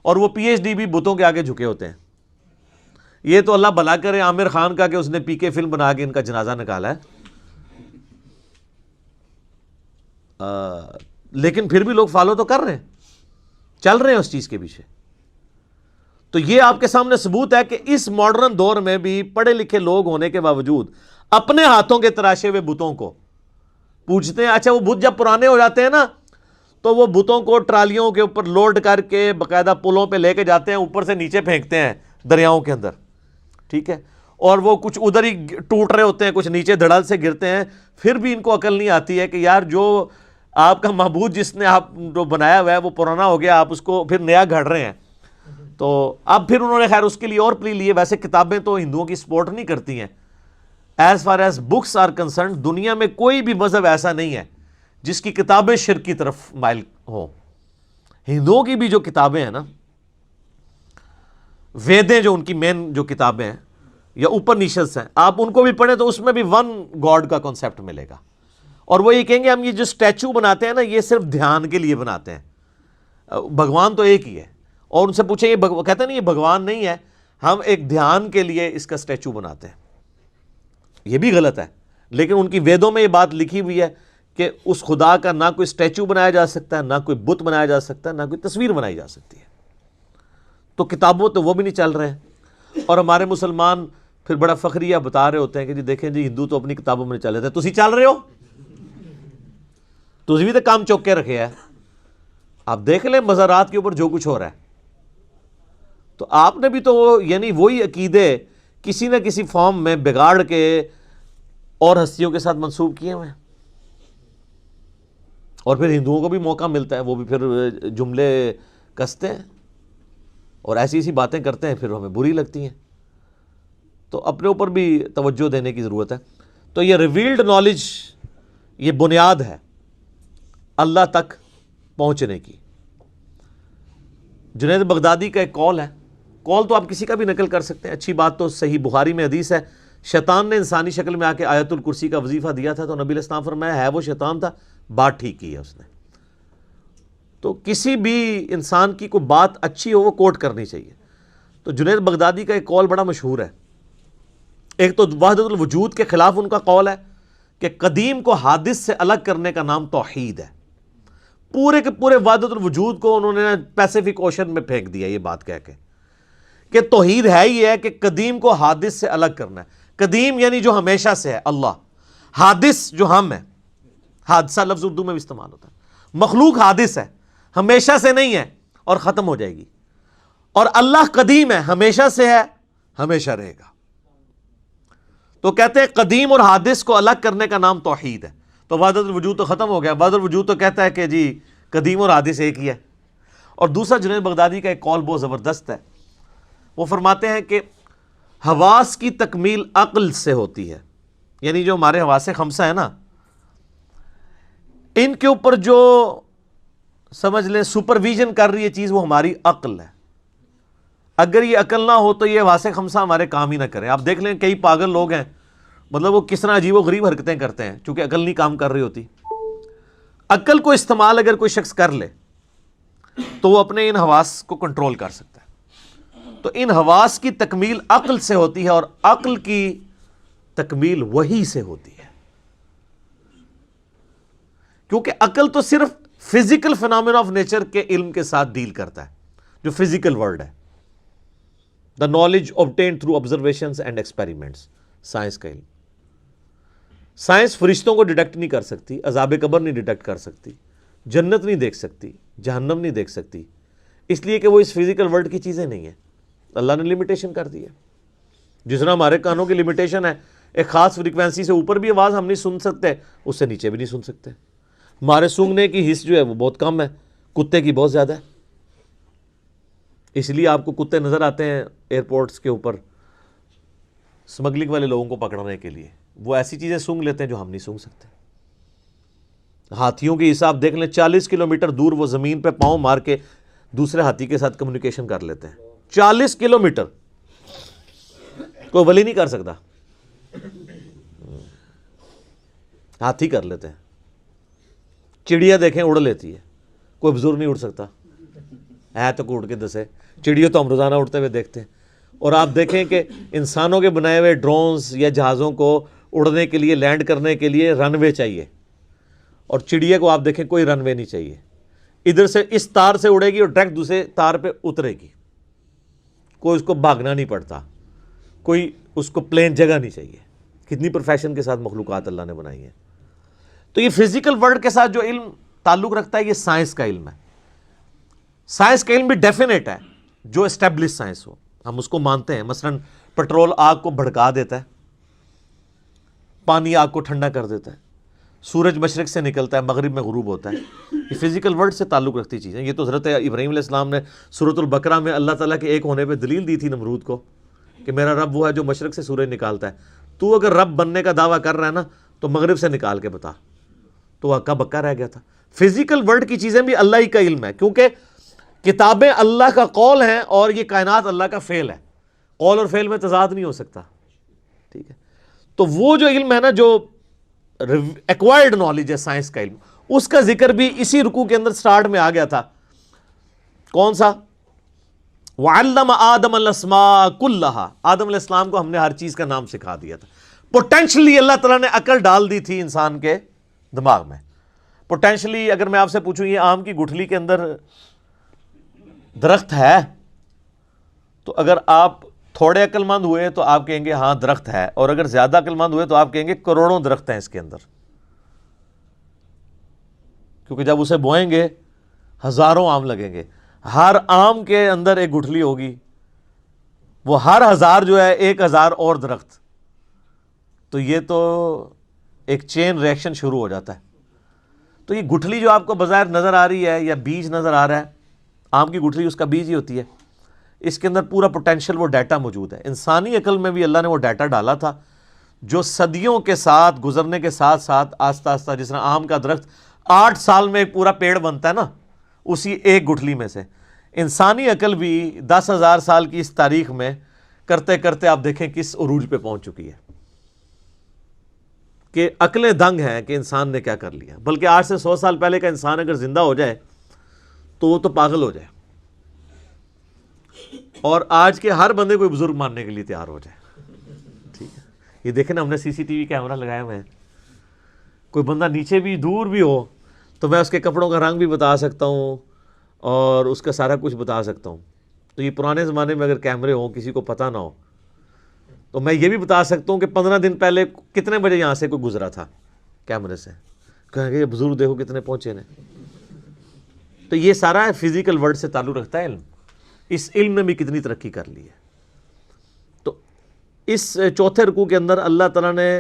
اور وہ پی ایچ ڈی بھی بتوں کے آگے جھکے ہوتے ہیں. یہ تو اللہ بھلا کرے عامر خان کا کہ اس نے پی کے فلم بنا کے ان کا جنازہ نکالا ہے. لیکن پھر بھی لوگ فالو تو کر رہے ہیں، چل رہے ہیں اس چیز کے پیچھے. تو یہ آپ کے سامنے ثبوت ہے کہ اس ماڈرن دور میں بھی پڑھے لکھے لوگ ہونے کے باوجود اپنے ہاتھوں کے تراشے ہوئے بتوں کو پوجتے ہیں. اچھا، وہ بت جب پرانے ہو جاتے ہیں نا تو وہ بتوں کو ٹرالیوں کے اوپر لوڈ کر کے باقاعدہ پلوں پہ لے کے جاتے ہیں، اوپر سے نیچے پھینکتے ہیں دریاؤں کے اندر. ٹھیک ہے، اور وہ کچھ ادھر ہی ٹوٹ رہے ہوتے ہیں، کچھ نیچے دھڑل سے گرتے ہیں. پھر بھی ان کو عقل نہیں آتی ہے کہ یار جو آپ کا معبود جس نے آپ جو بنایا ہوا ہے وہ پرانا ہو گیا، آپ اس کو پھر نیا گھڑ رہے ہیں. تو اب پھر انہوں نے خیر اس کے لیے اور پلی لیے. ویسے کتابیں تو ہندوؤں کی سپورٹ نہیں کرتی ہیں. As far as books are concerned دنیا میں کوئی بھی مذہب ایسا نہیں ہے جس کی کتابیں شرک کی طرف مائل ہوں. ہندوؤں کی بھی جو کتابیں ہیں نا، ویدیں جو ان کی مین جو کتابیں ہیں، یا اوپر نیشز ہیں، آپ ان کو بھی پڑھیں تو اس میں بھی ون گاڈ کا کانسیپٹ ملے گا. اور وہ یہ کہیں گے ہم یہ جو اسٹیچو بناتے ہیں نا یہ صرف دھیان کے لیے بناتے ہیں، بھگوان تو ایک ہی ہے. اور ان سے پوچھیں یہ کہتے ہیں نہیں یہ بھگوان نہیں ہے، ہم ایک دھیان کے لیے اس کا اسٹیچو بناتے ہیں. یہ بھی غلط ہے، لیکن ان کی ویدوں میں یہ بات لکھی ہوئی ہے کہ اس خدا کا نہ کوئی اسٹیچو بنایا جا سکتا ہے، نہ کوئی بت بنایا جا سکتا ہے، نہ کوئی تصویر بنائی جا سکتی ہے. تو کتابوں تو وہ بھی نہیں چل رہے ہیں. اور ہمارے مسلمان پھر بڑا فخریہ بتا رہے ہوتے ہیں کہ جی دیکھیں جی ہندو تو اپنی کتابوں میں چل رہے تھے، تسی چل رہے ہو، تسی بھی تو کام چوک کے رکھے ہے. آپ دیکھ لیں مزارات کے اوپر جو کچھ ہو رہا ہے، تو آپ نے بھی تو یعنی وہی عقیدے کسی نہ کسی فارم میں بگاڑ کے اور ہستیوں کے ساتھ منسوب کیے ہوئے ہیں. اور پھر ہندوؤں کو بھی موقع ملتا ہے، وہ بھی پھر جملے کستے ہیں اور ایسی ایسی باتیں کرتے ہیں، پھر ہمیں بری لگتی ہیں. تو اپنے اوپر بھی توجہ دینے کی ضرورت ہے. تو یہ ریویلڈ نالج یہ بنیاد ہے اللہ تک پہنچنے کی. جنید بغدادی کا ایک قول ہے، قول تو آپ کسی کا بھی نقل کر سکتے ہیں، اچھی بات تو صحیح بخاری میں حدیث ہے، شیطان نے انسانی شکل میں آ کے آیت الکرسی کا وظیفہ دیا تھا تو نبی علیہ السلام فرمایا ہے وہ شیطان تھا، بات ٹھیک کی ہے اس نے. تو کسی بھی انسان کی کوئی بات اچھی ہو وہ کوٹ کرنی چاہیے. تو جنید بغدادی کا ایک قول بڑا مشہور ہے. ایک تو وحدت الوجود کے خلاف ان کا قول ہے کہ قدیم کو حادث سے الگ کرنے کا نام توحید ہے. پورے کے پورے وحدت الوجود کو انہوں نے پیسیفک اوشن میں پھینک دیا یہ بات کہہ کے کہ توحید ہے ہی ہے کہ قدیم کو حادث سے الگ کرنا ہے. قدیم یعنی جو ہمیشہ سے ہے اللہ، حادث جو ہم ہے، حادثہ لفظ اردو میں بھی استعمال ہوتا ہے. مخلوق حادث ہے، ہمیشہ سے نہیں ہے اور ختم ہو جائے گی. اور اللہ قدیم ہے، ہمیشہ سے ہے، ہمیشہ رہے گا. تو کہتے ہیں قدیم اور حادث کو الگ کرنے کا نام توحید ہے. تو وحدت الوجود تو ختم ہو گیا. وحدت الوجود تو کہتا ہے کہ جی قدیم اور حادث ایک ہی ہے. اور دوسرا جنید بغدادی کا ایک قول بہت زبردست ہے. وہ فرماتے ہیں کہ حواس کی تکمیل عقل سے ہوتی ہے. یعنی جو ہمارے حواس خمسہ ہے نا، ان کے اوپر جو سمجھ لیں سپرویژن کر رہی ہے چیز وہ ہماری عقل ہے. اگر یہ عقل نہ ہو تو یہ حواس خمسہ ہمارے کام ہی نہ کریں. آپ دیکھ لیں کئی پاگل لوگ ہیں، مطلب وہ کس طرح عجیب و غریب حرکتیں کرتے ہیں چونکہ عقل نہیں کام کر رہی ہوتی. عقل کو استعمال اگر کوئی شخص کر لے تو وہ اپنے ان حواس کو کنٹرول کر سکتا ہے. تو ان حواس کی تکمیل عقل سے ہوتی ہے اور عقل کی تکمیل وحی سے ہوتی ہے. کیونکہ عقل تو صرف فزیکل فینامنا آف نیچر کے علم کے ساتھ ڈیل کرتا ہے، جو فزیکل ورلڈ ہے. The knowledge obtained through observations and experiments، science کا علم. سائنس فرشتوں کو ڈیٹیکٹ نہیں کر سکتی، عذاب قبر نہیں ڈیٹیکٹ کر سکتی، جنت نہیں دیکھ سکتی، جہنم نہیں دیکھ سکتی، اس لیے کہ وہ اس فزیکل ورلڈ کی چیزیں نہیں ہیں. اللہ نے لمیٹیشن کر دی ہے. جس طرح ہمارے کانوں کی لمیٹیشن ہے، ایک خاص فریکوینسی سے اوپر بھی آواز ہم نہیں سن سکتے، اس سے نیچے بھی نہیں سن سکتے. ہمارے سونگنے کی حص جو ہے وہ بہت کم ہے، کتے کی بہت زیادہ ہے. اس لیے آپ کو کتے نظر آتے ہیں ایئرپورٹس کے اوپر سمگلنگ والے لوگوں کو پکڑنے کے لیے. وہ ایسی چیزیں سونگ لیتے ہیں جو ہم نہیں سونگ سکتے. ہاتھیوں کی حساب دیکھ لیں، 40 کلومیٹر دور وہ زمین پہ پاؤں مار کے دوسرے ہاتھی کے ساتھ کمیونیکیشن کر لیتے ہیں. 40 کلومیٹر کوئی ولی نہیں کر سکتا، ہاتھی کر لیتے ہیں. چڑیا دیکھیں اڑ لیتی ہے، کوئی بزرگ نہیں اڑ سکتا ہے تو کوئی اڑ کے دسے. چڑیوں تو ہم روزانہ اڑتے ہوئے دیکھتے ہیں. اور آپ دیکھیں کہ انسانوں کے بنائے ہوئے ڈرونز یا جہازوں کو اڑنے کے لیے، لینڈ کرنے کے لیے رن وے چاہیے، اور چڑیا کو آپ دیکھیں کوئی رن وے نہیں چاہیے. ادھر سے اس تار سے اڑے گی اور ڈائریکٹ دوسرے تار پہ اترے گی، کوئی اس کو بھاگنا نہیں پڑتا، کوئی اس کو پلین جگہ نہیں چاہیے. کتنی پروفیشن کے ساتھ مخلوقات اللہ نے بنائی ہیں. تو یہ فزیکل ورلڈ کے ساتھ جو علم تعلق رکھتا ہے یہ سائنس کا علم ہے. سائنس کا علم بھی ڈیفینیٹ ہے، جو اسٹیبلش سائنس ہو ہم اس کو مانتے ہیں. مثلا پٹرول آگ کو بھڑکا دیتا ہے، پانی آگ کو ٹھنڈا کر دیتا ہے، سورج مشرق سے نکلتا ہے مغرب میں غروب ہوتا ہے. یہ فزیکل ورلڈ سے تعلق رکھتی چیزیں. یہ تو حضرت ابراہیم علیہ السلام نے سورۃ البقرہ میں اللہ تعالیٰ کے ایک ہونے پہ دلیل دی تھی نمرود کو کہ میرا رب وہ ہے جو مشرق سے سورج نکالتا ہے. تو اگر رب بننے کا دعویٰ کر رہا ہے نا تو مغرب سے نکال کے بتا. تو ہکا بکا رہ گیا تھا. فزیکل ورلڈ کی چیزیں بھی اللہ ہی کا علم ہے، کیونکہ کتابیں اللہ کا قول ہیں اور یہ کائنات اللہ کا فعل ہے. قول اور فعل میں تضاد نہیں ہو سکتا. ٹھیک ہے. تو وہ جو علم ہے نا جو ایکوائرڈ نالج ہے سائنس کا علم, اس کا ذکر بھی اسی رکوع کے اندر سٹارٹ میں آ گیا تھا. کون سا؟ وَعَلَّمَ آدَمَ الْأَسْمَاءَ كُلَّهَا, آدم علیہ السلام کو ہم نے ہر چیز کا نام سکھا دیا تھا. پوٹینشلی اللہ تعالیٰ نے عقل ڈال دی تھی انسان کے دماغ میں. پوٹینشلی اگر میں آپ سے پوچھوں یہ آم کی گٹھلی کے اندر درخت ہے, تو اگر آپ تھوڑے عقل مند ہوئے تو آپ کہیں گے ہاں درخت ہے, اور اگر زیادہ عقل مند ہوئے تو آپ کہیں گے کروڑوں درخت ہیں اس کے اندر, کیونکہ جب اسے بوئیں گے ہزاروں آم لگیں گے. ہر آم کے اندر ایک گٹھلی ہوگی, وہ ہر ہزار جو ہے 1000 اور درخت, تو یہ تو ایک چین ریئیکشن شروع ہو جاتا ہے. تو یہ گٹھلی جو آپ کو بظاہر نظر آ رہی ہے یا بیج نظر آ رہا ہے, آم کی گٹھلی اس کا بیج ہی ہوتی ہے. اس کے اندر پورا پوٹینشیل وہ ڈیٹا موجود ہے. انسانی عقل میں بھی اللہ نے وہ ڈیٹا ڈالا تھا جو صدیوں کے ساتھ گزرنے کے ساتھ ساتھ آہستہ آہستہ, جس طرح آم کا درخت 8 سال میں ایک پورا پیڑ بنتا ہے نا, اسی ایک گٹھلی میں سے انسانی عقل بھی 10,000 سال کی اس تاریخ میں کرتے کرتے آپ دیکھیں کس عروج پہ پہنچ چکی ہے, کہ عقلیں دنگ ہیں کہ انسان نے کیا کر لیا. بلکہ آج سے 100 سال پہلے کا انسان اگر زندہ ہو جائے تو وہ تو پاگل ہو جائے, اور آج کے ہر بندے کوئی بزرگ ماننے کے لیے تیار ہو جائے. ٹھیک ہے, یہ دیکھیں نا, ہم نے CCTV کیمرہ لگایا ہوئے ہیں, کوئی بندہ نیچے بھی دور بھی ہو تو میں اس کے کپڑوں کا رنگ بھی بتا سکتا ہوں اور اس کا سارا کچھ بتا سکتا ہوں. تو یہ پرانے زمانے میں اگر کیمرے ہوں, کسی کو پتہ نہ ہو, تو میں یہ بھی بتا سکتا ہوں کہ 15 دن پہلے کتنے بجے یہاں سے کوئی گزرا تھا کیمرے سے. کہیں گے یہ بزرگ دیکھو کتنے پہنچے نے. تو یہ سارا فزیکل ورلڈ سے تعلق رکھتا ہے علم. اس علم نے بھی کتنی ترقی کر لی ہے. تو اس چوتھے رکوع کے اندر اللہ تعالیٰ نے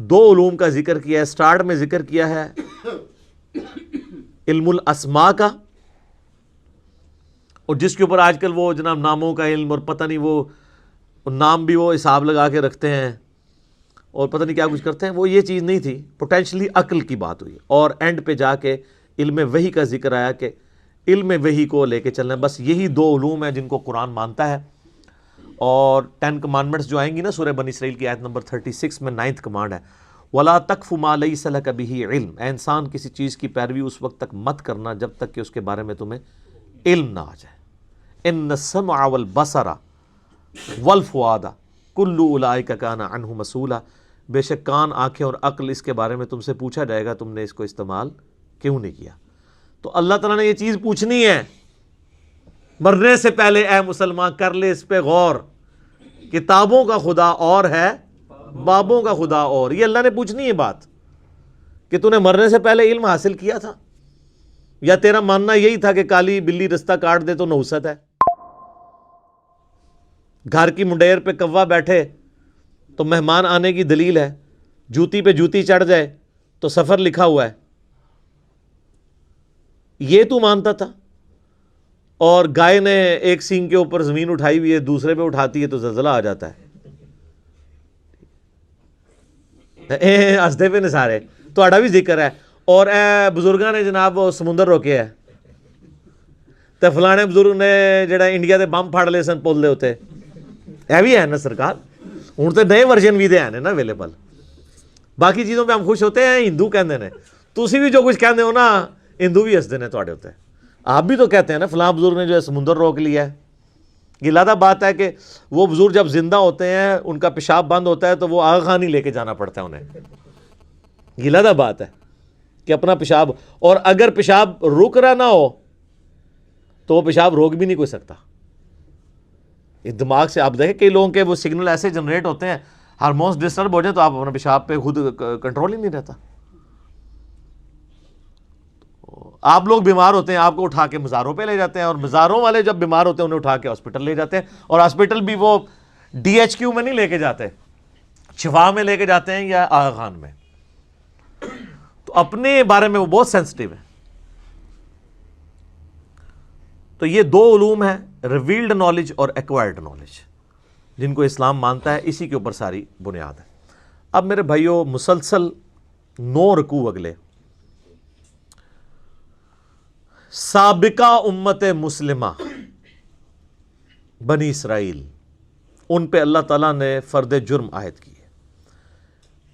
2 علوم کا ذکر کیا ہے. سٹارٹ میں ذکر کیا ہے علم الاسماء کا, اور جس کے اوپر آج کل وہ جناب ناموں کا علم اور پتہ نہیں وہ نام بھی وہ حساب لگا کے رکھتے ہیں اور پتہ نہیں کیا کچھ کرتے ہیں, وہ یہ چیز نہیں تھی. پوٹینشلی عقل کی بات ہوئی, اور اینڈ پہ جا کے علم وحی کا ذکر آیا کہ علم وحی کو لے کے چلنا ہے. بس یہی 2 علوم ہیں جن کو قرآن مانتا ہے. اور 10 کمانڈمنٹس جو آئیں گی نا سورہ بنی اسرائیل کی آیت نمبر 36 میں 9th کمانڈ ہے, وَلَا تَقْفُ مَا لَيْسَ لَكَ بِهِ عِلْم. اے انسان کسی چیز کی پیروی اس وقت تک مت کرنا جب تک کہ اس کے بارے میں تمہیں علم نہ آ جائے. اِنَّ السَّمْعَ وَالْبَصَرَ وَالْفُؤَادَ كُلُّ أُولَٰئِكَ كَانَ عَنْهُ مَسْئُولًا. بے شک کان, آنکھیں اور عقل اس کے بارے میں تم سے پوچھا جائے گا تم نے اس کو استعمال کیوں نہیں کیا. تو اللہ تعالیٰ نے یہ چیز پوچھنی ہے مرنے سے پہلے. اے مسلمان کر لے اس پہ غور, کتابوں کا خدا اور ہے بابوں کا خدا اور. یہ اللہ نے پوچھنی ہے بات کہ تو نے مرنے سے پہلے علم حاصل کیا تھا, یا تیرا ماننا یہی تھا کہ کالی بلی رستہ کاٹ دے تو نحوست ہے. گھر کی منڈیر پہ کوا بیٹھے تو مہمان آنے کی دلیل ہے, جوتی پہ جوتی چڑھ جائے تو سفر لکھا ہوا ہے. یہ تو مانتا تھا. اور گائے نے ایک سینگ کے اوپر زمین اٹھائی ہوئی ہے, دوسرے پہ اٹھاتی ہے تو زلزلہ آ جاتا ہے. ہسدے پہ نثارے تہاڈا بھی ذکر ہے. اور اے بزرگاں نے جناب وہ سمندر روکے ہے, تے فلانے بزرگ نے جڑا انڈیا دے بم پھاڑ لے سن پول دے ہوتے. اے بھی ہے نا سرکار, ہوں تو نئے ورژن بھی دے ہیں نا اویلیبل. باقی چیزوں پہ ہم خوش ہوتے ہیں, ہندو کہندے نے. تسی بھی جو کچھ کہندے ہو نا ہندو بھی ہسدے نے تواڈے ہوتے. آپ بھی تو کہتے ہیں نا فلاں بزرگ نے جو ہے سمندر روک لیا ہے. یہ لادہ بات ہے کہ وہ بزرگ جب زندہ ہوتے ہیں ان کا پیشاب بند ہوتا ہے تو وہ آغا خانی لے کے جانا پڑتا ہے انہیں. یہ لادہ بات ہے کہ اپنا پیشاب, اور اگر پیشاب رک رہا نہ ہو تو وہ پیشاب روک بھی نہیں کوئی سکتا. دماغ سے آپ دیکھیں کئی لوگوں کے وہ سگنل ایسے جنریٹ ہوتے ہیں, ہارمونس ڈسٹرب ہو جائیں تو آپ اپنا پیشاب پہ خود کنٹرول ہی نہیں رہتا. آپ لوگ بیمار ہوتے ہیں, آپ کو اٹھا کے مزاروں پہ لے جاتے ہیں, اور مزاروں والے جب بیمار ہوتے ہیں انہیں اٹھا کے ہاسپٹل لے جاتے ہیں. اور ہاسپٹل بھی وہ DHQ میں نہیں لے کے جاتے, شفا میں لے کے جاتے ہیں یا آغا خان میں. تو اپنے بارے میں وہ بہت سینسٹیو ہے. تو یہ 2 علوم ہیں, ریویلڈ نالج اور ایکوائرڈ نالج, جن کو اسلام مانتا ہے. اسی کے اوپر ساری بنیاد ہے. اب میرے بھائیوں مسلسل 9 رکوع اگلے سابقہ امت مسلمہ بنی اسرائیل, ان پہ اللہ تعالیٰ نے فرد جرم عائد کیے.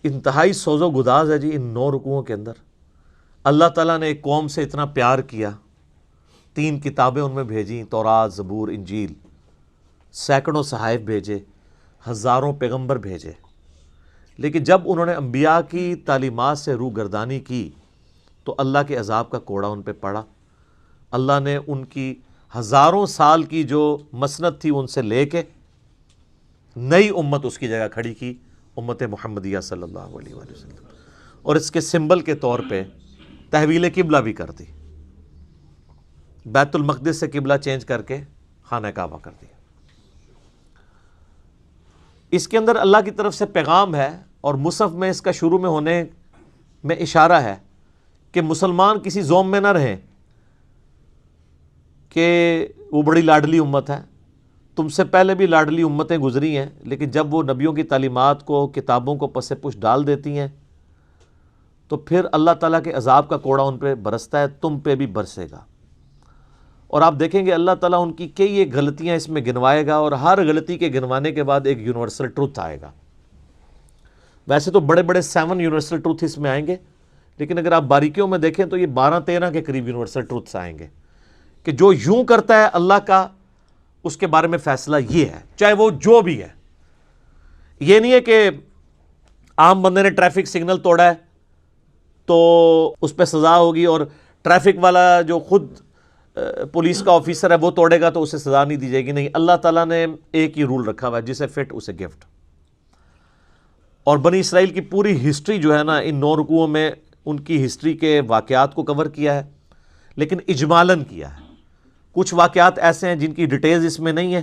انتہائی سوز و گداز ہے جی ان 9 رکوعوں کے اندر۔ اللہ تعالیٰ نے ایک قوم سے اتنا پیار کیا، 3 کتابیں ان میں بھیجیں، تورات، زبور، انجیل، سینکڑوں صحائف بھیجے، ہزاروں پیغمبر بھیجے، لیکن جب انہوں نے انبیاء کی تعلیمات سے روگردانی کی تو اللہ کے عذاب کا کوڑا ان پہ پڑا۔ اللہ نے ان کی ہزاروں سال کی جو مسند تھی ان سے لے کے نئی امت اس کی جگہ کھڑی کی، امت محمدیہ صلی اللہ علیہ وآلہ وسلم، اور اس کے سمبل کے طور پہ تحویل قبلہ بھی کر دی، بیت المقدس سے قبلہ چینج کر کے خانہ کعبہ کر دیا۔ اس کے اندر اللہ کی طرف سے پیغام ہے، اور مصحف میں اس کا شروع میں ہونے میں اشارہ ہے کہ مسلمان کسی زوم میں نہ رہیں کہ وہ بڑی لاڈلی امت ہے۔ تم سے پہلے بھی لاڈلی امتیں گزری ہیں، لیکن جب وہ نبیوں کی تعلیمات کو، کتابوں کو پس پش ڈال دیتی ہیں تو پھر اللہ تعالیٰ کے عذاب کا کوڑا ان پہ برستا ہے، تم پہ بھی برسے گا۔ اور آپ دیکھیں گے اللہ تعالیٰ ان کی کئی ایک غلطیاں اس میں گنوائے گا، اور ہر غلطی کے گنوانے کے بعد ایک یونیورسل ٹروتھ آئے گا۔ ویسے تو بڑے بڑے 7 یونیورسل ٹروتھ اس میں آئیں گے، لیکن اگر آپ باریکیوں میں دیکھیں تو یہ 12-13 کے قریب یونیورسل ٹروتھس آئیں گے کہ جو یوں کرتا ہے اللہ کا، اس کے بارے میں فیصلہ یہ ہے، چاہے وہ جو بھی ہے۔ یہ نہیں ہے کہ عام بندے نے ٹریفک سگنل توڑا ہے تو اس پہ سزا ہوگی، اور ٹریفک والا جو خود پولیس کا آفیسر ہے وہ توڑے گا تو اسے سزا نہیں دی جائے گی۔ نہیں، اللہ تعالیٰ نے ایک ہی رول رکھا ہوا ہے، جسے فٹ اسے گفٹ۔ اور بنی اسرائیل کی پوری ہسٹری جو ہے نا، ان 9 رکوعوں میں ان کی ہسٹری کے واقعات کو کور کیا ہے، لیکن اجمالاً کیا ہے۔ کچھ واقعات ایسے ہیں جن کی ڈیٹیلز اس میں نہیں ہے،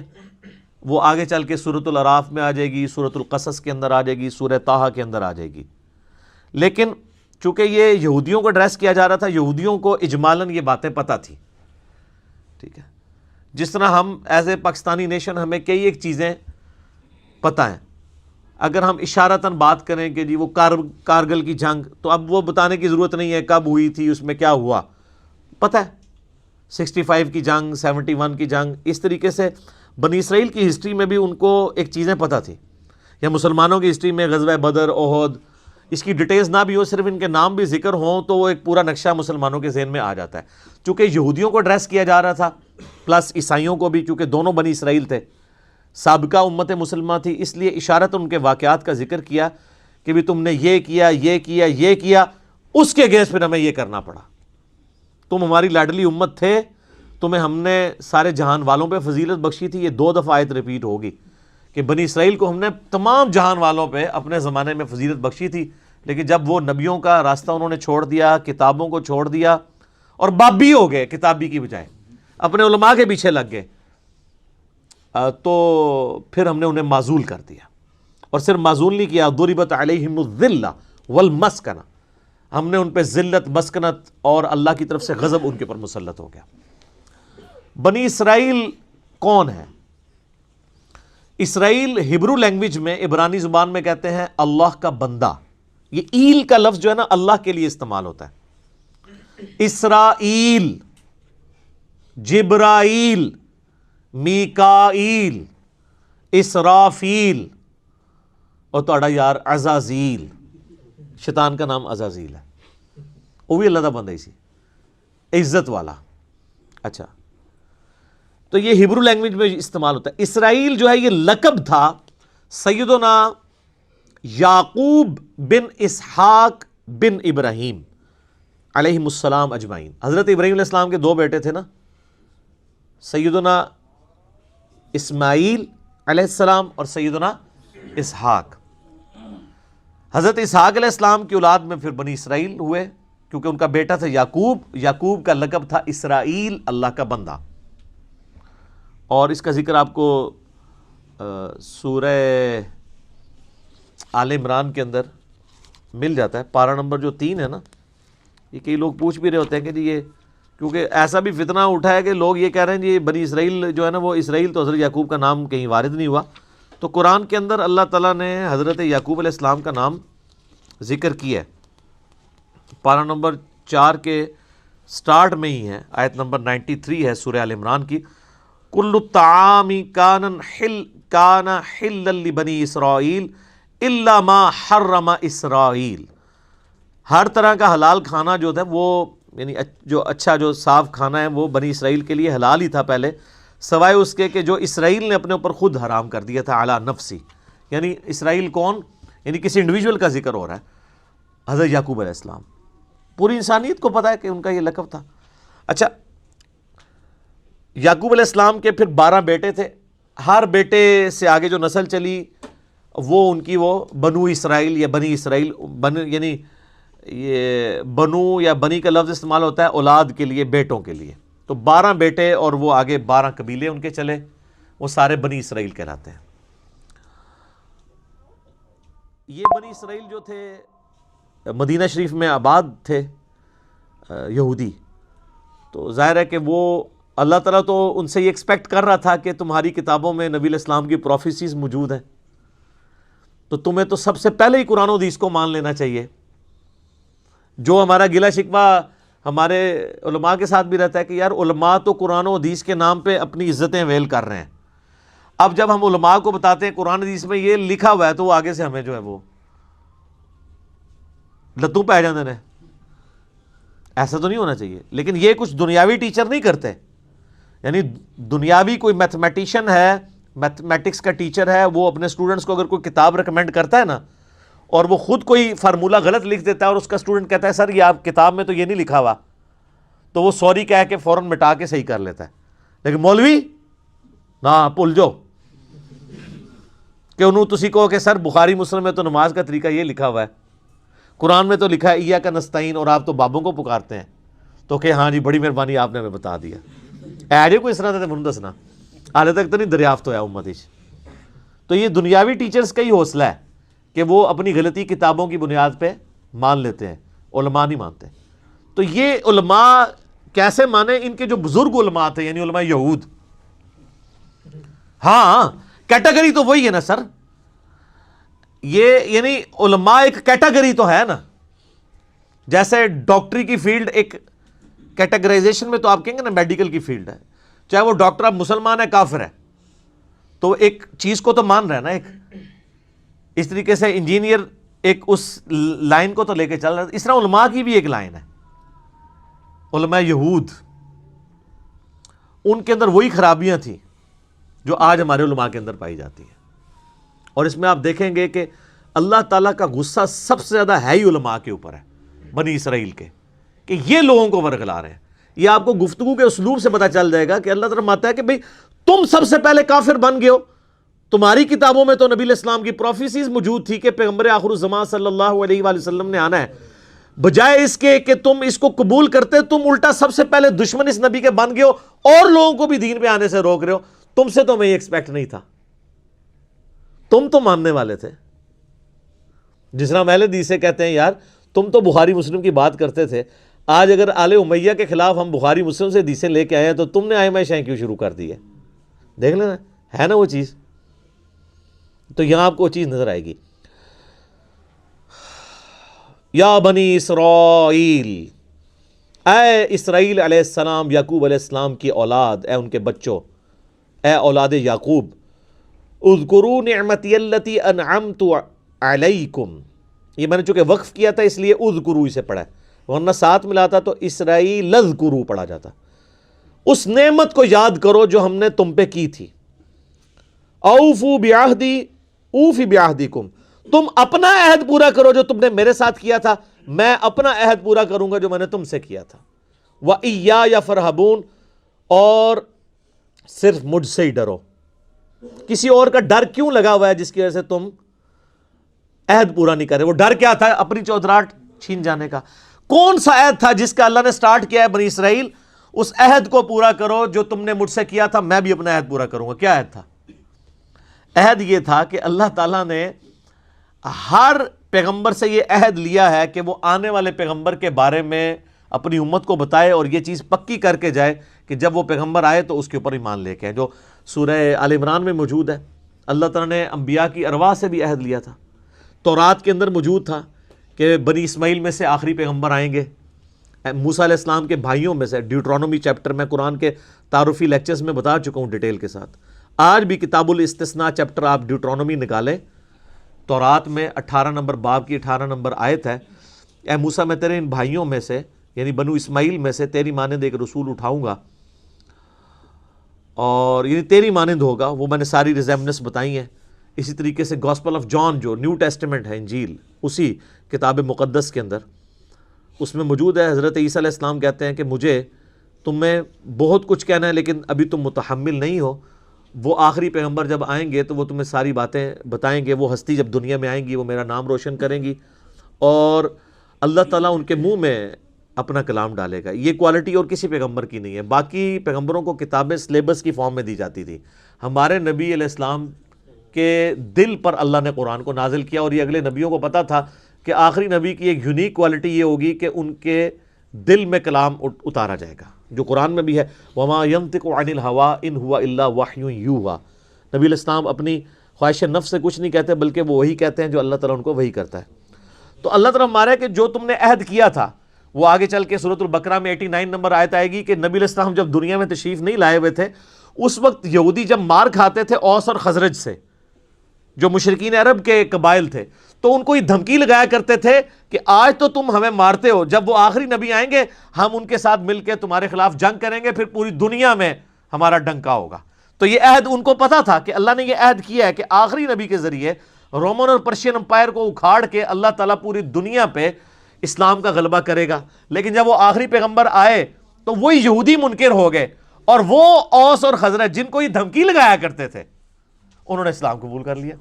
وہ آگے چل کے سورۃ الاعراف میں آ جائے گی، سورۃ القصص کے اندر آ جائے گی، سورہ طٰہٰ کے اندر آ جائے گی۔ لیکن چونکہ یہ یہودیوں کو ایڈریس کیا جا رہا تھا، یہودیوں کو اجمالاً یہ باتیں پتہ تھی، ٹھیک ہے۔ جس طرح ہم ایز اے پاکستانی نیشن ہمیں کئی ایک چیزیں پتہ ہیں، اگر ہم اشارتاً بات کریں کہ جی وہ کارگل کی جنگ، تو اب وہ بتانے کی ضرورت نہیں ہے کب ہوئی تھی، اس میں کیا ہوا، پتہ ہے۔ 65 کی جنگ، 71 کی جنگ، اس طریقے سے بنی اسرائیل کی ہسٹری میں بھی ان کو ایک چیزیں پتہ تھی، یا مسلمانوں کی ہسٹری میں غزوہ بدر، احد، اس کی ڈیٹیلز نہ بھی ہو، صرف ان کے نام بھی ذکر ہوں تو وہ ایک پورا نقشہ مسلمانوں کے ذہن میں آ جاتا ہے۔ چونکہ یہودیوں کو ایڈریس کیا جا رہا تھا، پلس عیسائیوں کو بھی، چونکہ دونوں بنی اسرائیل تھے، سابقہ امت مسلمہ تھی، اس لیے اشارت ان کے واقعات کا ذکر کیا کہ بھی تم نے یہ کیا، یہ کیا، یہ کیا، اس کے اگینسٹ پھر ہمیں یہ کرنا پڑا۔ تم ہماری لاڈلی امت تھے، تمہیں ہم نے سارے جہان والوں پہ فضیلت بخشی تھی۔ یہ 2 دفعہ آیت ریپیٹ ہوگی کہ بنی اسرائیل کو ہم نے تمام جہان والوں پہ اپنے زمانے میں فضیلت بخشی تھی، لیکن جب وہ نبیوں کا راستہ انہوں نے چھوڑ دیا، کتابوں کو چھوڑ دیا، اور بابی ہو گئے کتابی کی بجائے، اپنے علماء کے پیچھے لگ گئے، تو پھر ہم نے انہیں معزول کر دیا۔ اور صرف معزول نہیں کیا، ضربت علیہم الذلہ والمسکنہ، ہم نے ان پہ ذلت، مسکنت اور اللہ کی طرف سے غضب ان کے اوپر مسلط ہو گیا۔ بنی اسرائیل کون ہے؟ اسرائیل ہبرو لینگویج میں، عبرانی زبان میں کہتے ہیں اللہ کا بندہ۔ یہ ایل کا لفظ جو ہے نا اللہ کے لیے استعمال ہوتا ہے۔ اسرائیل، جبرائیل، میکائیل، اسرافیل، اور توڑا یار عزازیل، شیطان کا نام عزازیل ہے، وہ بھی اللہ کا بندہ ہی سی، عزت والا۔ اچھا، تو یہ ہبرو لینگویج میں استعمال ہوتا ہے۔ اسرائیل جو ہے یہ لقب تھا سیدنا یعقوب بن اسحاق بن ابراہیم علیہم السلام اجمعین۔ حضرت ابراہیم علیہ السلام کے 2 بیٹے تھے نا، سیدنا اسماعیل علیہ السلام اور سیدنا اسحاق۔ حضرت اسحاق علیہ السلام کی اولاد میں پھر بنی اسرائیل ہوئے، کیونکہ ان کا بیٹا تھا یعقوب۔ یعقوب کا لقب تھا اسرائیل، اللہ کا بندہ۔ اور اس کا ذکر آپ کو سورہ آل عمران کے اندر مل جاتا ہے، پارہ نمبر جو 3 ہے نا۔ یہ کئی لوگ پوچھ بھی رہے ہوتے ہیں کہ جی یہ، کیونکہ ایسا بھی فتنہ اٹھا ہے کہ لوگ یہ کہہ رہے ہیں جی بنی اسرائیل جو ہے نا وہ اسرائیل، تو حضرت یعقوب کا نام کہیں وارد نہیں ہوا۔ تو قرآن کے اندر اللہ تعالیٰ نے حضرت یعقوب علیہ السلام کا نام ذکر کیا ہے، پارہ نمبر 4 کے سٹارٹ میں ہی ہے، آیت نمبر 93 ہے سورہ آل عمران کی۔ کل الطعام کان حلا لبنی اسرائیل الا ما حرم اسرائیل، ہر طرح کا حلال کھانا جو تھا وہ یعنی جو اچھا جو صاف کھانا ہے وہ بنی اسرائیل کے لیے حلال ہی تھا پہلے، سوائے اس کے کہ جو اسرائیل نے اپنے اوپر خود حرام کر دیا تھا علی نفسی. یعنی اسرائیل کون؟ یعنی کسی انڈیویجول کا ذکر ہو رہا ہے، حضرت یعقوب علیہ السلام. پوری انسانیت کو پتہ ہے کہ ان کا یہ لقب تھا. اچھا، یعقوب علیہ السلام کے پھر 12 بیٹے تھے، ہر بیٹے سے آگے جو نسل چلی وہ ان کی وہ بنو اسرائیل یا بنی اسرائیل یعنی یہ بنو یا بنی کا لفظ استعمال ہوتا ہے اولاد کے لیے، بیٹوں کے لیے. تو 12 بیٹے اور وہ آگے 12 قبیلے ان کے چلے، وہ سارے بنی اسرائیل کہلاتے ہیں. یہ بنی اسرائیل جو تھے مدینہ شریف میں آباد تھے یہودی، تو ظاہر ہے کہ وہ اللہ تعالیٰ تو ان سے یہ ایکسپیکٹ کر رہا تھا کہ تمہاری کتابوں میں نبی علیہ السلام کی پروفیسیز موجود ہیں، تو تمہیں تو سب سے پہلے ہی قرآن و حدیث کو مان لینا چاہیے. جو ہمارا گلہ شکوہ ہمارے علماء کے ساتھ بھی رہتا ہے کہ یار علماء تو قرآن و حدیث کے نام پہ اپنی عزتیں ویل کر رہے ہیں. اب جب ہم علماء کو بتاتے ہیں قرآن حدیث میں یہ لکھا ہوا ہے تو وہ آگے سے ہمیں جو ہے وہ لتوں پہ آ جاندے نے. ایسا تو نہیں ہونا چاہیے. لیکن یہ کچھ دنیاوی ٹیچر نہیں کرتے، یعنی دنیاوی کوئی میتھمیٹیشین ہے، میتھمیٹکس کا ٹیچر ہے، وہ اپنے اسٹوڈنٹس کو اگر کوئی کتاب ریکمینڈ کرتا ہے نا اور وہ خود کوئی فارمولہ غلط لکھ دیتا ہے اور اس کا اسٹوڈنٹ کہتا ہے سر یہ آپ کتاب میں تو یہ نہیں لکھا ہوا، تو وہ سوری کہہ کے فوراً مٹا کے صحیح کر لیتا ہے. لیکن مولوی نہ بھول جاؤ کہ انہوں تسی کہو کہ سر بخاری مسلم میں تو نماز کا طریقہ یہ لکھا ہوا ہے، قرآن میں تو لکھا ہے ایاک نستعین اور آپ تو بابوں کو پکارتے ہیں، تو کہ ہاں جی بڑی مہربانی آپ نے ہمیں بتا دیا. ایجے کوئی اس طرح سے من دسنا حالے تک تو نہیں دریافت ہوا امت. تو یہ دنیاوی ٹیچرز کا ہی حوصلہ ہے کہ وہ اپنی غلطی کتابوں کی بنیاد پہ مان لیتے ہیں، علماء نہیں مانتے. تو یہ علماء کیسے مانے؟ ان کے جو بزرگ علماء تھے یعنی علماء یہود. ہاں کیٹیگری تو وہی ہے نا سر، یہ یعنی علماء ایک کیٹیگری تو ہے نا. جیسے ڈاکٹری کی فیلڈ ایک کیٹیگرائزیشن میں تو آپ کہیں گے نا میڈیکل کی فیلڈ ہے، چاہے وہ ڈاکٹر اب مسلمان ہے کافر ہے تو ایک چیز کو تو مان رہا ہے نا. ایک اس طریقے سے انجینئر ایک اس لائن کو تو لے کے چل رہا ہے. اس طرح علماء کی بھی ایک لائن ہے. علماء یہود ان کے اندر وہی خرابیاں تھیں جو آج ہمارے علماء کے اندر پائی جاتی ہیں. اور اس میں آپ دیکھیں گے کہ اللہ تعالیٰ کا غصہ سب سے زیادہ ہے ہی علماء کے اوپر ہے، بنی اسرائیل کے، کہ یہ لوگوں کو ورگلا رہے ہیں. یہ آپ کو گفتگو کے اسلوب سے پتہ چل جائے گا کہ اللہ تعالیٰ مانتا ہے کہ بھئی تم سب سے پہلے کافر بن گئے ہو. تمہاری کتابوں میں تو نبی علیہ السلام کی پروفیسیز موجود تھی کہ پیغمبر آخر الزمان صلی اللہ علیہ وآلہ وسلم نے آنا ہے. بجائے اس کے کہ تم اس کو قبول کرتے، تم الٹا سب سے پہلے دشمن اس نبی کے بن گئے ہو اور لوگوں کو بھی دین پہ آنے سے روک رہے ہو. تم سے تو میں یہ ایکسپیکٹ نہیں تھا. تم تو ماننے والے تھے. جس طرح اہل حدیث سے کہتے ہیں یار تم تو بخاری مسلم کی بات کرتے تھے، آج اگر آل امیہ کے خلاف ہم بخاری مسلم سے حدیثیں لے کے آئے ہیں تو تم نے ائمہ شیعہ کیوں شروع کر دی ہے؟ دیکھ لینا ہے نا وہ چیز. تو یہاں آپ کو وہ چیز نظر آئے گی. یا بنی اسرائیل، اے اسرائیل علیہ السلام، یعقوب علیہ السلام کی اولاد، اے ان کے بچوں، اے اولاد یعقوب، اذکروا نعمتی التی انعمت علیکم. یہ میں نے چونکہ وقف کیا تھا اس لیے اذکروا اسے پڑھا ہے، ورنہ ساتھ ملاتا تو اسرائیل اذکروا پڑھا جاتا. اس نعمت کو یاد کرو جو ہم نے تم پہ کی تھی. اوفوا بعہدی اوفی بعہدکم، تم اپنا عہد پورا کرو جو تم نے میرے ساتھ کیا تھا، میں اپنا عہد پورا کروں گا جو میں نے تم سے کیا تھا. وَإِيَّايَ فَارْهَبُونَ، اور صرف مجھ سے ہی ڈرو. کسی اور کا ڈر کیوں لگا ہوا ہے جس کی وجہ سے تم عہد پورا نہیں کر رہے؟ وہ ڈر کیا تھا؟ اپنی چودراہٹ چھین جانے کا. کون سا عہد تھا جس کا اللہ نے سٹارٹ کیا ہے؟ بنی اسرائیل، اس عہد کو پورا کرو جو تم نے مجھ سے کیا تھا، میں بھی اپنا عہد پورا کروں گا. کیا عہد تھا؟ عہد یہ تھا کہ اللہ تعالیٰ نے ہر پیغمبر سے یہ عہد لیا ہے کہ وہ آنے والے پیغمبر کے بارے میں اپنی امت کو بتائے اور یہ چیز پکی کر کے جائے کہ جب وہ پیغمبر آئے تو اس کے اوپر ایمان لے کے آئے. جو سورہ آل عمران میں موجود ہے، اللہ تعالیٰ نے انبیاء کی ارواح سے بھی عہد لیا تھا. تورات کے اندر موجود تھا کہ بنی اسماعیل میں سے آخری پیغمبر آئیں گے. موسیٰ علیہ السلام کے بھائیوں میں سے، ڈیوٹرانومی چیپٹر میں قرآن کے تعارفی لیکچرز میں بتا چکا ہوں ڈیٹیل کے ساتھ. آج بھی کتاب الاستثناء چیپٹر آپ ڈیوٹرانومی نکالیں تورات میں 18 نمبر باب کی 18 نمبر آیت ہے، اے موسیٰ میں تیرے ان بھائیوں میں سے یعنی بنو اسماعیل میں سے تیری مانند ایک رسول اٹھاؤں گا، اور یعنی تیری مانند ہوگا. وہ میں نے ساری ریزیمنس بتائی ہیں. اسی طریقے سے گاسپل آف جان جو نیو ٹیسٹمنٹ ہے، انجیل، اسی کتاب مقدس کے اندر اس میں موجود ہے. حضرت عیسیٰ علیہ السلام کہتے ہیں کہ مجھے تمہیں بہت کچھ کہنا ہے لیکن ابھی تم متحمل نہیں ہو. وہ آخری پیغمبر جب آئیں گے تو وہ تمہیں ساری باتیں بتائیں گے. وہ ہستی جب دنیا میں آئیں گی وہ میرا نام روشن کریں گی اور اللہ تعالیٰ ان کے منہ میں اپنا کلام ڈالے گا. یہ کوالٹی اور کسی پیغمبر کی نہیں ہے. باقی پیغمبروں کو کتابیں سلیبس کی فارم میں دی جاتی تھی. ہمارے نبی علیہ السلام کے دل پر اللہ نے قرآن کو نازل کیا، اور یہ اگلے نبیوں کو پتہ تھا کہ آخری نبی کی ایک یونیک کوالٹی یہ ہوگی کہ ان کے دل میں کلام اتارا جائے گا، جو قرآن میں بھی ہے وَمَا يَنطِقُ عَنِ الْهَوَىٰ إِنْ هُوَ إِلَّا وَحْيٌ يُوحَىٰ. نبی علیہ السلام اپنی خواہش نفس سے کچھ نہیں کہتے بلکہ وہ وہی کہتے ہیں جو اللہ تعالیٰ ان کو وہی کرتا ہے. تو اللہ تعالیٰ ہمارا ہے کہ جو تم نے عہد کیا تھا، وہ آگے چل کے سورۃ البقرہ میں 89 نمبر آیت آئے گی کہ نبی علیہ السلام جب دنیا میں تشریف نہیں لائے ہوئے تھے اس وقت یہودی جب مار کھاتے تھے اوس اور خزرج سے، جو مشرکین عرب کے قبائل تھے، تو ان کو یہ دھمکی لگایا کرتے تھے کہ آج تو تم ہمیں مارتے ہو، جب وہ آخری نبی آئیں گے ہم ان کے ساتھ مل کے تمہارے خلاف جنگ کریں گے، پھر پوری دنیا میں ہمارا ڈنکا ہوگا. تو یہ عہد ان کو پتا تھا کہ اللہ نے یہ عہد کیا ہے کہ آخری نبی کے ذریعے رومن اور پرشین امپائر کو اکھاڑ کے اللہ تعالیٰ پوری دنیا پہ اسلام کا غلبہ کرے گا. لیکن جب وہ آخری پیغمبر آئے تو وہی یہودی منکر ہو گئے، اور وہ اوس اور خزرج جن کو یہ دھمکی لگایا کرتے تھے انہوں نے اسلام قبول کر لیا.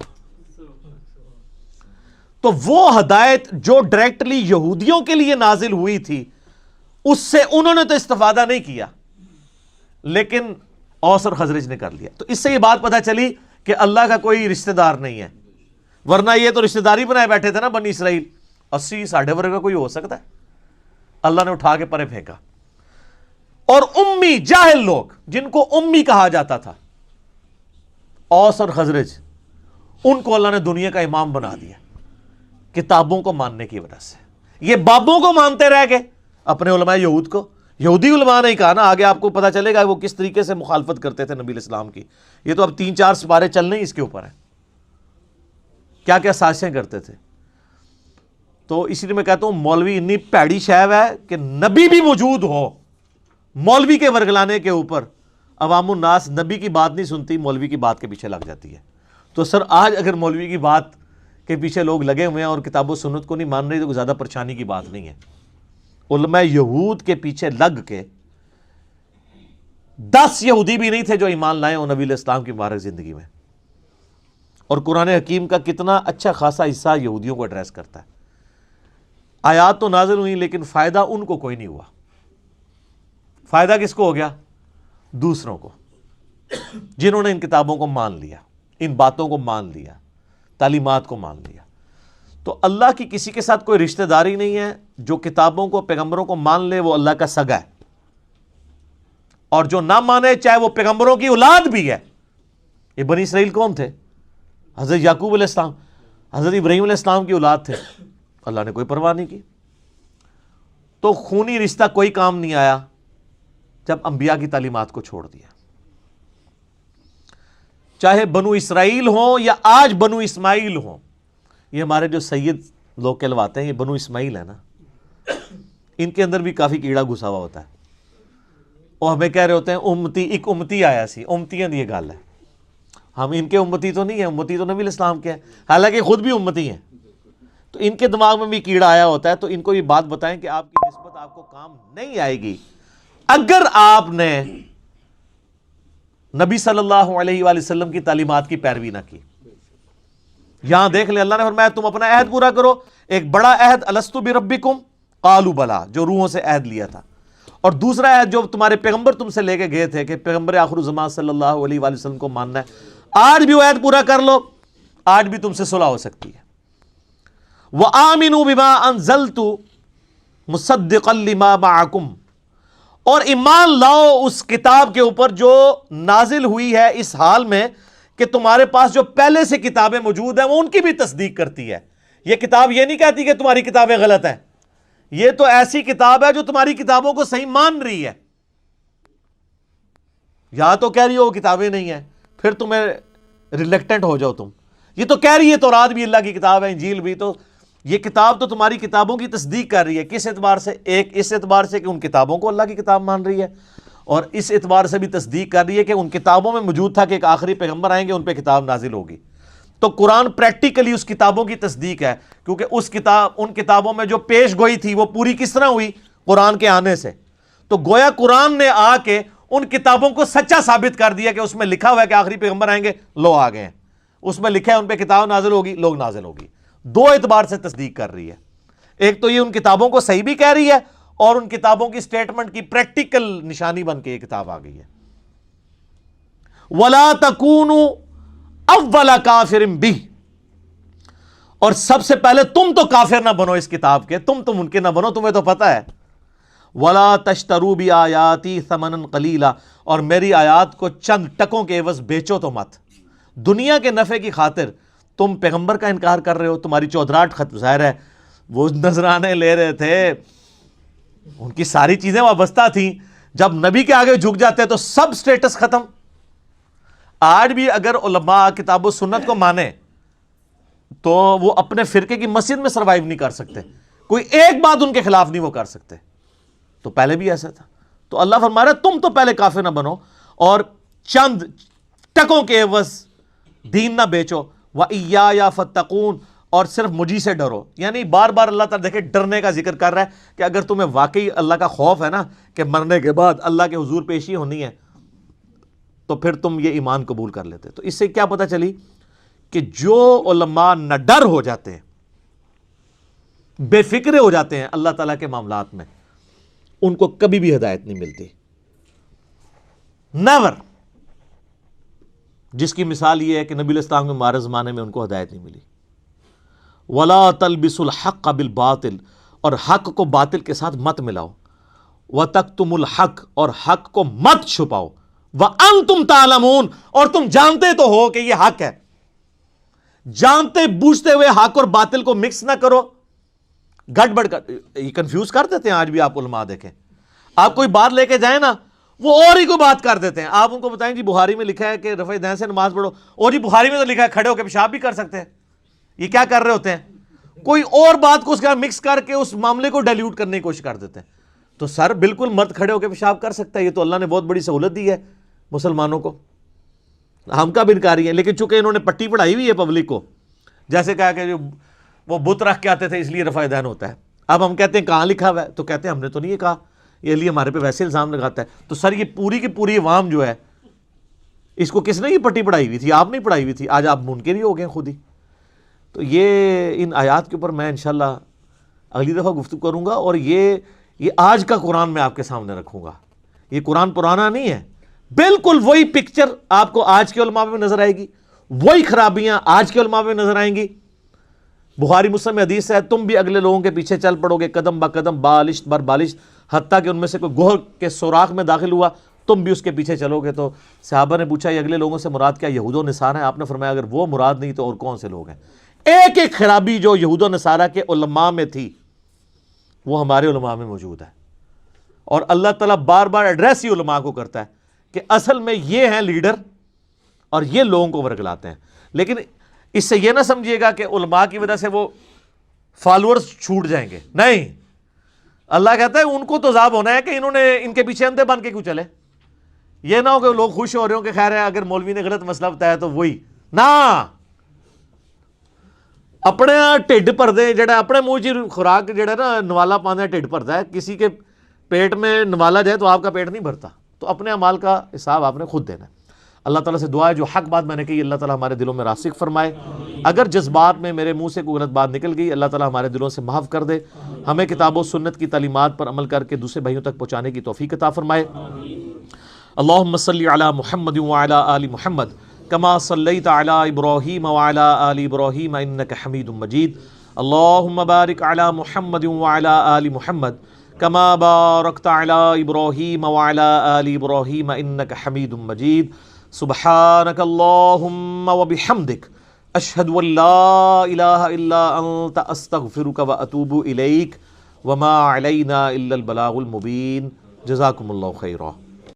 تو وہ ہدایت جو ڈائریکٹلی یہودیوں کے لیے نازل ہوئی تھی اس سے انہوں نے تو استفادہ نہیں کیا، لیکن اوس اور خزرج نے کر لیا. تو اس سے یہ بات پتہ چلی کہ اللہ کا کوئی رشتہ دار نہیں ہے، ورنہ یہ تو رشتہ داری بنائے بیٹھے تھے نا بنی اسرائیل. 80-60 ورگا کوئی ہو سکتا ہے؟ اللہ نے اٹھا کے پرے پھینکا. اور امی جاہل لوگ جن کو امی کہا جاتا تھا، اوس اور خزرج، ان کو اللہ نے دنیا کا امام بنا دیا کتابوں کو ماننے کی وجہ سے. یہ بابوں کو مانتے رہ گئے اپنے علماء یہود کو. یہودی علماء نے کہا نا، آگے آپ کو پتہ چلے گا وہ کس طریقے سے مخالفت کرتے تھے نبی علیہ السلام کی. یہ تو اب 3-4 سپارے چلنے ہی اس کے اوپر ہیں، کیا کیا سازشیں کرتے تھے. تو اسی لیے میں کہتا ہوں مولوی اتنی پیڑی شیو ہے کہ نبی بھی موجود ہو، مولوی کے ورگلانے کے اوپر عوام الناس نبی کی بات نہیں سنتی، مولوی کی بات کے پیچھے لگ جاتی ہے. تو سر آج اگر مولوی کی بات کے پیچھے لوگ لگے ہوئے ہیں اور کتاب و سنت کو نہیں مان رہے تو کوئی زیادہ پریشانی کی بات نہیں ہے. علماء یہود کے پیچھے لگ کے 10 یہودی بھی نہیں تھے جو ایمان لائے ہوں نبی علیہ السلام کی مبارک زندگی میں. اور قرآن حکیم کا کتنا اچھا خاصا حصہ یہودیوں کو ایڈریس کرتا ہے. آیات تو نازل ہوئی لیکن فائدہ ان کو کوئی نہیں ہوا. فائدہ کس کو ہو گیا؟ دوسروں کو، جنہوں نے ان کتابوں کو مان لیا، ان باتوں کو مان لیا، تعلیمات کو مان لیا. تو اللہ کی کسی کے ساتھ کوئی رشتہ داری نہیں ہے. جو کتابوں کو پیغمبروں کو مان لے وہ اللہ کا سگا ہے، اور جو نہ مانے چاہے وہ پیغمبروں کی اولاد بھی ہے. یہ بنی اسرائیل کون تھے؟ حضرت یعقوب علیہ السلام، حضرت ابراہیم علیہ السلام کی اولاد تھے. اللہ نے کوئی پرواہ نہیں کی. تو خونی رشتہ کوئی کام نہیں آیا جب انبیاء کی تعلیمات کو چھوڑ دیا. چاہے بنو اسرائیل ہوں یا آج بنو اسماعیل ہوں. یہ ہمارے جو سید لوگ کہلواتے ہیں یہ بنو اسماعیل ہے نا، ان کے اندر بھی کافی کیڑا گھسا ہوا ہوتا ہے. اور ہمیں کہہ رہے ہوتے ہیں امتی، ایک امتی آیا سی، امتیاں دی گل ہے. ہم ان کے امتی تو نہیں ہیں، امتی تو نبی علیہ السلام کے ہیں، حالانکہ خود بھی امتی ہیں. تو ان کے دماغ میں بھی کیڑا آیا ہوتا ہے. تو ان کو یہ بات بتائیں کہ آپ کی نسبت آپ کو کام نہیں آئے گی اگر آپ نے نبی صلی اللہ علیہ وآلہ وسلم کی تعلیمات کی پیروی نہ کی. یہاں دیکھ لیں اللہ نے فرمایا تم اپنا عہد پورا کرو. ایک بڑا عہد الستو بربکم قالوا بلا، جو روحوں سے عہد لیا تھا. اور دوسرا عہد جو تمہارے پیغمبر تم سے لے کے گئے تھے کہ پیغمبر آخر الزمان صلی اللہ علیہ وآلہ وسلم کو ماننا ہے. آج بھی وہ عہد پورا کر لو، آج بھی تم سے صلح ہو سکتی ہے. وآمنوا بما انزلت مصدقا لما معکم، اور ایمان لاؤ اس کتاب کے اوپر جو نازل ہوئی ہے اس حال میں کہ تمہارے پاس جو پہلے سے کتابیں موجود ہیں وہ ان کی بھی تصدیق کرتی ہے. یہ کتاب یہ نہیں کہتی کہ تمہاری کتابیں غلط ہیں، یہ تو ایسی کتاب ہے جو تمہاری کتابوں کو صحیح مان رہی ہے. یا تو کہہ رہی ہو وہ کتابیں نہیں ہیں، پھر تمہیں ریلیکٹنٹ ہو جاؤ تم. یہ تو کہہ رہی ہے تورات بھی اللہ کی کتاب ہے، انجیل بھی، تو یہ کتاب تو تمہاری کتابوں کی تصدیق کر رہی ہے۔ کس اعتبار سے؟ ایک اس اعتبار سے کہ ان کتابوں کو اللہ کی کتاب مان رہی ہے، اور اس اعتبار سے بھی تصدیق کر رہی ہے کہ ان کتابوں میں موجود تھا کہ ایک آخری پیغمبر آئیں گے، ان پہ کتاب نازل ہوگی۔ تو قرآن پریکٹیکلی اس کتابوں کی تصدیق ہے، کیونکہ ان کتابوں میں جو پیش گوئی تھی وہ پوری کس طرح ہوئی؟ قرآن کے آنے سے۔ تو گویا قرآن نے آ کے ان کتابوں کو سچا ثابت کر دیا کہ اس میں لکھا ہوا ہے کہ آخری پیغمبر آئیں گے، لو آ گئے ہیں۔ اس میں لکھا ہے ان پہ کتاب نازل ہوگی، لوگ نازل ہوگی۔ دو اعتبار سے تصدیق کر رہی ہے، ایک تو یہ ان کتابوں کو صحیح بھی کہہ رہی ہے، اور ان کتابوں کی سٹیٹمنٹ کی پریکٹیکل نشانی بن کے یہ کتاب آ گئی ہے۔ وَلَا تَكُونُوا اَوَّلَ كَافِرٍ بِهِ، اور سب سے پہلے تم تو کافر نہ بنو اس کتاب کے، تم تو منکر نہ بنو، تمہیں تو پتہ ہے۔ وَلَا تَشْتَرُوا بِآيَاتِي ثَمَنًا قَلِيلًا، اور میری آیات کو چند ٹکوں کے عوض بیچو تو مت۔ دنیا کے نفع کی خاطر تم پیغمبر کا انکار کر رہے ہو، تمہاری چودراہٹ ختم۔ ظاہر ہے وہ نذرانے لے رہے تھے، ان کی ساری چیزیں وابستہ تھیں، جب نبی کے آگے جھک جاتے تو سب سٹیٹس ختم۔ آج بھی اگر علماء کتاب و سنت کو مانے تو وہ اپنے فرقے کی مسجد میں سروائیو نہیں کر سکتے، کوئی ایک بات ان کے خلاف نہیں وہ کر سکتے۔ تو پہلے بھی ایسا تھا۔ تو اللہ فرما رہا ہے تم تو پہلے کافر نہ بنو، اور چند ٹکوں کے عوض دین نہ بیچو۔ وَإِيَّايَ فَاتَّقُونَ، اور صرف مجھے سے ڈرو۔ یعنی بار بار اللہ تعالیٰ دیکھیں ڈرنے کا ذکر کر رہا ہے کہ اگر تمہیں واقعی اللہ کا خوف ہے نا کہ مرنے کے بعد اللہ کے حضور پیشی ہونی ہے، تو پھر تم یہ ایمان قبول کر لیتے۔ تو اس سے کیا پتہ چلی کہ جو علماء نہ ڈر ہو جاتے ہیں، بے فکرے ہو جاتے ہیں اللہ تعالیٰ کے معاملات میں، ان کو کبھی بھی ہدایت نہیں ملتی، نیور۔ جس کی مثال یہ ہے کہ نبی علیہ السلام کے مبارک زمانے میں ان کو ہدایت نہیں ملی۔ وَلَا تَلْبِسُوا الْحَقَّ بِالْبَاطِلِ، اور حق کو باطل کے ساتھ مت ملاؤ۔ وَتَكْتُمُوا الْحَقَّ، اور حق کو مت چھپاؤ۔ وَأَنْتُمْ تَعْلَمُونَ، اور تم جانتے تو ہو کہ یہ حق ہے۔ جانتے بوجھتے ہوئے حق اور باطل کو مکس نہ کرو، گڑبڑ کر، یہ کنفیوز کر دیتے ہیں آج بھی۔ آپ علماء دیکھیں، آپ کوئی بات لے کے جائیں نا، وہ اور ہی کوئی بات کر دیتے ہیں۔ آپ ان کو بتائیں جی بخاری میں لکھا ہے کہ رفع دین سے نماز پڑھو، اور جی بخاری میں تو لکھا ہے کھڑے ہو کے پیشاب بھی کر سکتے ہیں۔ یہ کیا کر رہے ہوتے ہیں؟ کوئی اور بات کو اس کا مکس کر کے اس معاملے کو ڈائلیوٹ کرنے کی کوشش کر دیتے ہیں۔ تو سر بالکل مرد کھڑے ہو کے پیشاب کر سکتا ہے، یہ تو اللہ نے بہت بڑی سہولت دی ہے مسلمانوں کو، ہم کا بھی انکاری ہے۔ لیکن چونکہ انہوں نے پٹی پڑھائی ہوئی ہے پبلک کو، جیسے کہا کہ جو وہ بت رکھ کے آتے تھے اس لیے رفع دین ہوتا ہے، اب ہم کہتے ہیں کہاں لکھا ہوا ہے، تو کہتے ہیں ہم نے تو نہیں یہ کہا، یہ لیے ہمارے پہ ویسے الزام لگاتا ہے۔ تو سر یہ پوری کی پوری عوام جو ہے، اس کو کس نے یہ پٹی پڑھائی ہوئی تھی؟ آپ نہیں پڑھائی ہوئی تھی، آج آپ منکر ہی ہو گئے خود ہی۔ تو یہ ان آیات کے اوپر میں انشاءاللہ اگلی دفعہ گفتگو کروں گا، اور یہ آج کا قرآن میں آپ کے سامنے رکھوں گا۔ یہ قرآن پرانا نہیں ہے، بالکل وہی پکچر آپ کو آج کے علماء میں نظر آئے گی، وہی خرابیاں آج کے علماء میں نظر آئیں گی۔ بخاری مسلم میں حدیث ہے، تم بھی اگلے لوگوں کے پیچھے چل پڑو گے قدم با قدم، بالشت بر بالشت، حتیٰ کہ ان میں سے کوئی گوہر کے سوراخ میں داخل ہوا تم بھی اس کے پیچھے چلو گے۔ تو صحابہ نے پوچھا یہ اگلے لوگوں سے مراد کیا یہود و نصارہ ہیں؟ آپ نے فرمایا اگر وہ مراد نہیں تو اور کون سے لوگ ہیں؟ ایک ایک خرابی جو یہود و نصارہ کے علماء میں تھی وہ ہمارے علماء میں موجود ہے، اور اللہ تعالیٰ بار بار ایڈریس ہی علماء کو کرتا ہے کہ اصل میں یہ ہیں لیڈر اور یہ لوگوں کو ورگلاتے ہیں۔ لیکن اس سے یہ نہ سمجھیے گا کہ علماء کی وجہ سے وہ فالورز چھوٹ جائیں گے، نہیں۔ اللہ کہتا ہے ان کو تو عذاب ہونا ہے کہ انہوں نے ان کے پیچھے اندھے بن کے کیوں چلے۔ یہ نہ ہو کہ لوگ خوش ہو رہے ہوں کہ خیر ہے اگر مولوی نے غلط مسئلہ بتایا تو وہی نہ، اپنے ٹھڈ بھردے جڑا اپنے منہ چ خوراک جڑا نا نوالا پاندے ٹھڈ بھرتا ہے، کسی کے پیٹ میں نوالا جائے تو آپ کا پیٹ نہیں بھرتا۔ تو اپنے اعمال کا حساب آپ نے خود دینا ہے۔ اللہ تعالیٰ سے دعا ہے جو حق بات میں نے کہی اللہ تعالیٰ ہمارے دلوں میں راسخ فرمائے، اگر جذبات میں میرے منہ سے کوئی غلط بات نکل گئی اللہ تعالیٰ ہمارے دلوں سے معاف کر دے، ہمیں کتاب و سنت کی تعلیمات پر عمل کر کے دوسرے بھائیوں تک پہنچانے کی توفیق عطا فرمائے۔ اللہم صلی علی محمد وعلی آل محمد کما صلیت علی ابراہیم وعلی آل ابراہیم انک حمید مجید، اللہم بارک علی محمد وعلی آل محمد کما بارکت علی ابراہیم وعلی آل ابراہیم انک حمید مجید، سبحانک اللہم وبحمدک اشہد ان لا الہ الا انت استغفرک واتوب الیک وما علینا الا البلاغ المبین۔ جزاکم اللہ خیرا۔